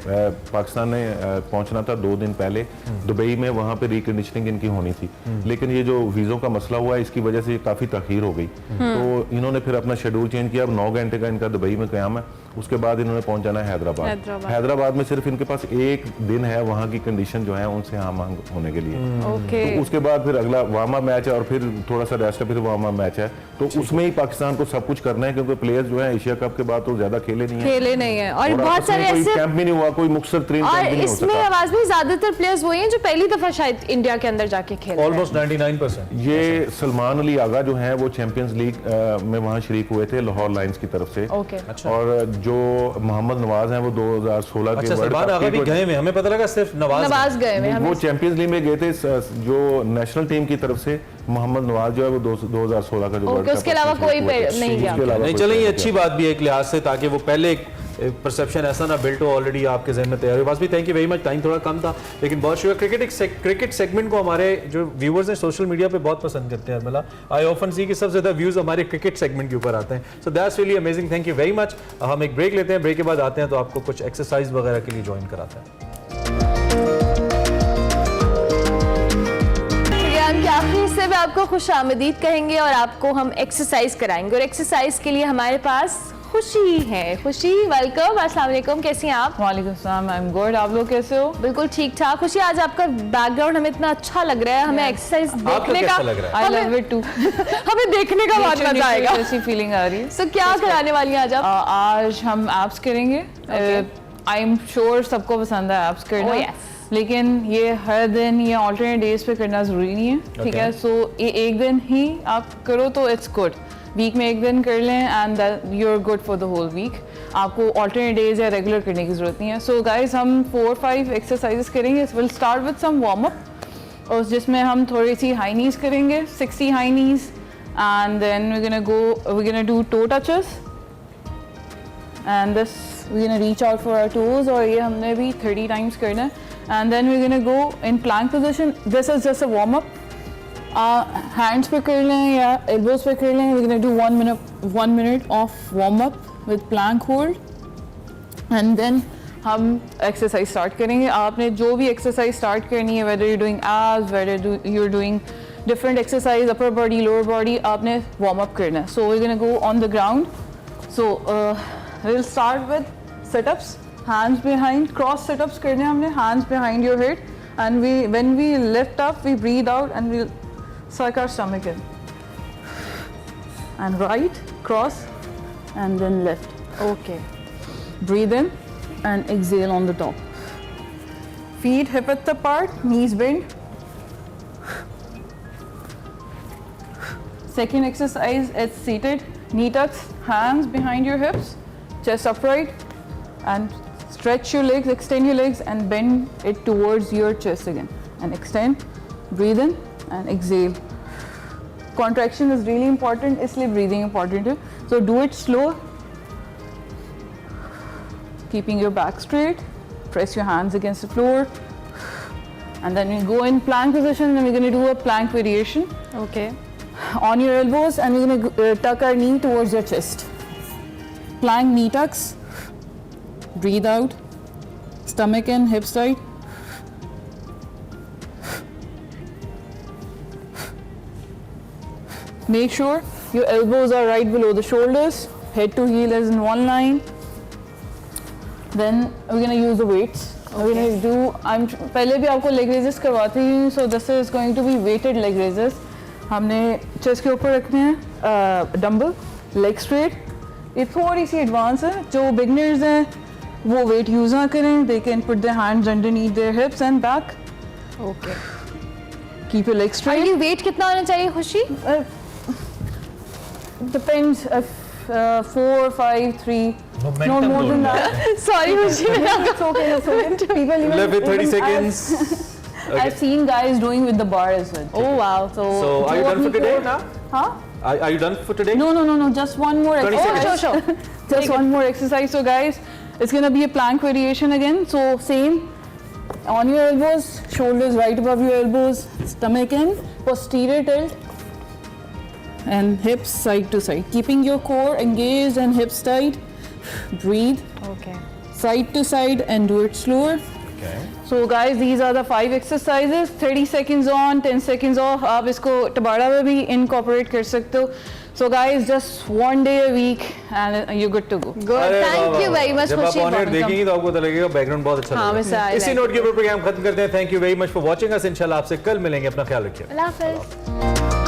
पाकिस्तान ने पहुंचना था 2 दिन पहले दुबई में, वहाँ पे रिकंडीशनिंग इनकी होनी थी, लेकिन ये जो वीज़ों का मसला हुआ है इसकी वजह से काफ़ी तखीर हो गई। तो इन्होंने फिर अपना शेड्यूल चेंज किया। अब 9 घंटे का इनका दुबई में क़याम है, उसके बाद इन्होंने पहुंचाना है हैदराबाद में सिर्फ इनके पास 1 दिन है वहाँ की कंडीशन जो है उनसे हम होने के लिए। तो उसके बाद फिर अगला वार्म अप मैच है और फिर थोड़ा सा रेस्ट है, फिर वार्म अप मैच है। तो उसमें ही पाकिस्तान को सब कुछ करना है क्योंकि प्लेयर्स जो है एशिया कप के बाद तो ज्यादा खेले नहीं है और बहुत सारे ऐसे कैंप भी नहीं हुआ, कोई मुख्तसर कैंप भी नहीं हो सका। इसमें आवाज में ज्यादातर प्लेयर्स वही हैं जो पहली दफा शायद इंडिया के अंदर जाके खेले, ऑलमोस्ट 99%। ये सलमान अली आगा जो है वो चैंपियंस लीग में वहाँ शरीक हुए थे लाहौर लायंस की तरफ से। और जो मोहम्मद नवाज हैं वो 2016 के वर्ल्ड कप भी गए में, हमें पता लगा सिर्फ नवाज गए में, वो चैंपियंस लीग में गए थे जो नेशनल टीम की तरफ से। मोहम्मद नवाज जो है वो 2016 का जो वर्ल्ड कप, उसके अलावा कोई नहीं गया। नहीं चले, ये अच्छी बात भी है एक लिहाज से, ताकि वो पहले परसेप्शन ऐसा ना बिल्ट हो, ऑलरेडी आपके ज़हन में तैयार हो। बस भी thank you very much, time थोड़ा कम था लेकिन बहुत शुक्रिया। क्रिकेट सेगमेंट को हमारे जो व्यूअर्स हैं सोशल मीडिया पे बहुत पसंद करते हैं। मतलब आई ऑफन सी कि सबसे ज़्यादा व्यूज़ हमारे क्रिकेट सेगमेंट के ऊपर आते हैं, so that's really amazing, thank you very much. हम एक ब्रेक लेते हैं, ब्रेक के बाद आते हैं तो आपको कुछ एक्सरसाइज वगैरह के लिए ज्वाइन कराते हैं। के आखिरी हिस्से में आपको खुश आमदीद कहेंगे और आपको हम एक्सरसाइज कराएंगे और एक्सरसाइज के लिए हमारे पास खुशी है। खुशी वेलकम, अस्सलाम वालेकुम, कैसी हैं आप? वालेकुम सलाम, आई एम गुड, आप लोग कैसे हो? बिल्कुल ठीक ठाक। खुशी आज आपका बैकग्राउंड हमें इतना अच्छा लग रहा है, हमें एक्सरसाइज देखने का आई लव इट टू हमें देखने का बहुत मजा आएगा, ऐसी फीलिंग आ रही है। सो क्या कराने वाली हैं आज आप? आज हम एब्स करेंगे। आई एम श्योर सबको पसंद है एब्स करना, लेकिन ये हर दिन या ऑल्टरनेट डेज पे करना ज़रूरी नहीं है, ठीक है? सो ये एक दिन ही आप करो तो इट्स गुड, वीक में एक दिन कर लें and you are good for the whole week. आपको ऑल्टरनेट डेज या रेगुलर करने की ज़रूरत नहीं है। सो गाइस हम 4-5 एक्सरसाइजेस करेंगे। Will start with some warm up, और जिसमें हम थोड़ी सी हाई नीज़ करेंगे, 60 high knees and then we're gonna do toe touches, and this we're gonna reach out for our toes, और ये हमने भी 30 times करना है, and then we're gonna go in plank position. This is just a warm up. Hands पे कर लें या elbows पे कर लें. We're gonna do 1 minute of warm up with plank hold, and then हम exercise start करेंगे. आपने जो भी exercise start करनी है, whether you're doing abs, whether you're doing different exercise, upper body, lower body, आपने warm up करना है. So we're gonna go on the ground. So we'll start with sit-ups, hands behind, cross sit-ups करने हैं हमने, hands behind your head, and when we lift up, we breathe out and we'll suck our stomach in. And right, cross, and then lift. Okay. Breathe in and exhale on the top. Feet hip width apart, knees bend. Second exercise, it's seated, knee tucks, hands behind your hips, chest upright, and stretch your legs, extend your legs, and bend it towards your chest again. And extend, breathe in, and exhale. Contraction is really important, इसलिए breathing important है. So do it slow, keeping your back straight. Press your hands against the floor, and then we go in plank position, and we're going to do a plank variation. Okay. On your elbows, and we're going to tuck our knee towards your chest. Plank knee tucks. Breathe out. Stomach in, hips tight. Make sure your elbows are right below the shoulders. Head to heel is in one line. Then we're going to use the weights. We're going to do, पहले भी आपको leg raises करवाती हूँ, so this is going to be weighted leg raises. हमने chest के ऊपर रखने हैं डंबल, लेग स्ट्रेट. ये थोड़ी सी एडवांस है, जो बिगनर्स हैं वो वेट यूज़ ना करें. They can put their hands underneath their hips and back. Okay. Keep your leg straight. Weight कितना होना चाहिए Khushi? Depends 4, 5, 3. No more than that. Sorry, खुशी. It's okay. It's okay. People even Left with 30 seconds. Okay. I've seen guys doing with the bar as well. Oh wow! So are you done for today now? Huh? Are you done for today? No. Just one more. 20 seconds. Sure. Just one more exercise. So guys, it's gonna be a plank variation again. So same, on your elbows, shoulders right above your elbows, stomach in, posterior tilt, and hips side to side. Keeping your core engaged and hips tight. Breathe. Okay. Side to side and do it slower. Okay. So guys, these are the 5 exercises. 30 seconds on, 10 seconds off. आप इसको टबाड़ा में भी incorporate कर सकते हो. So guys, just 1 day a week and you're good to go. Good. Thank you very much. जब आप on air देखेंगे तो आपको पता लगेगा बैकग्राउंड बहुत अच्छा लगेगा. इसी नोट के ऊपर प्रोग्राम खत्म करते हैं. Thank you very much for watching us. इंशाल्लाह आपसे कल मिलेंगे. अपना ख्याल रखिए. अल्लाह हाफिज़.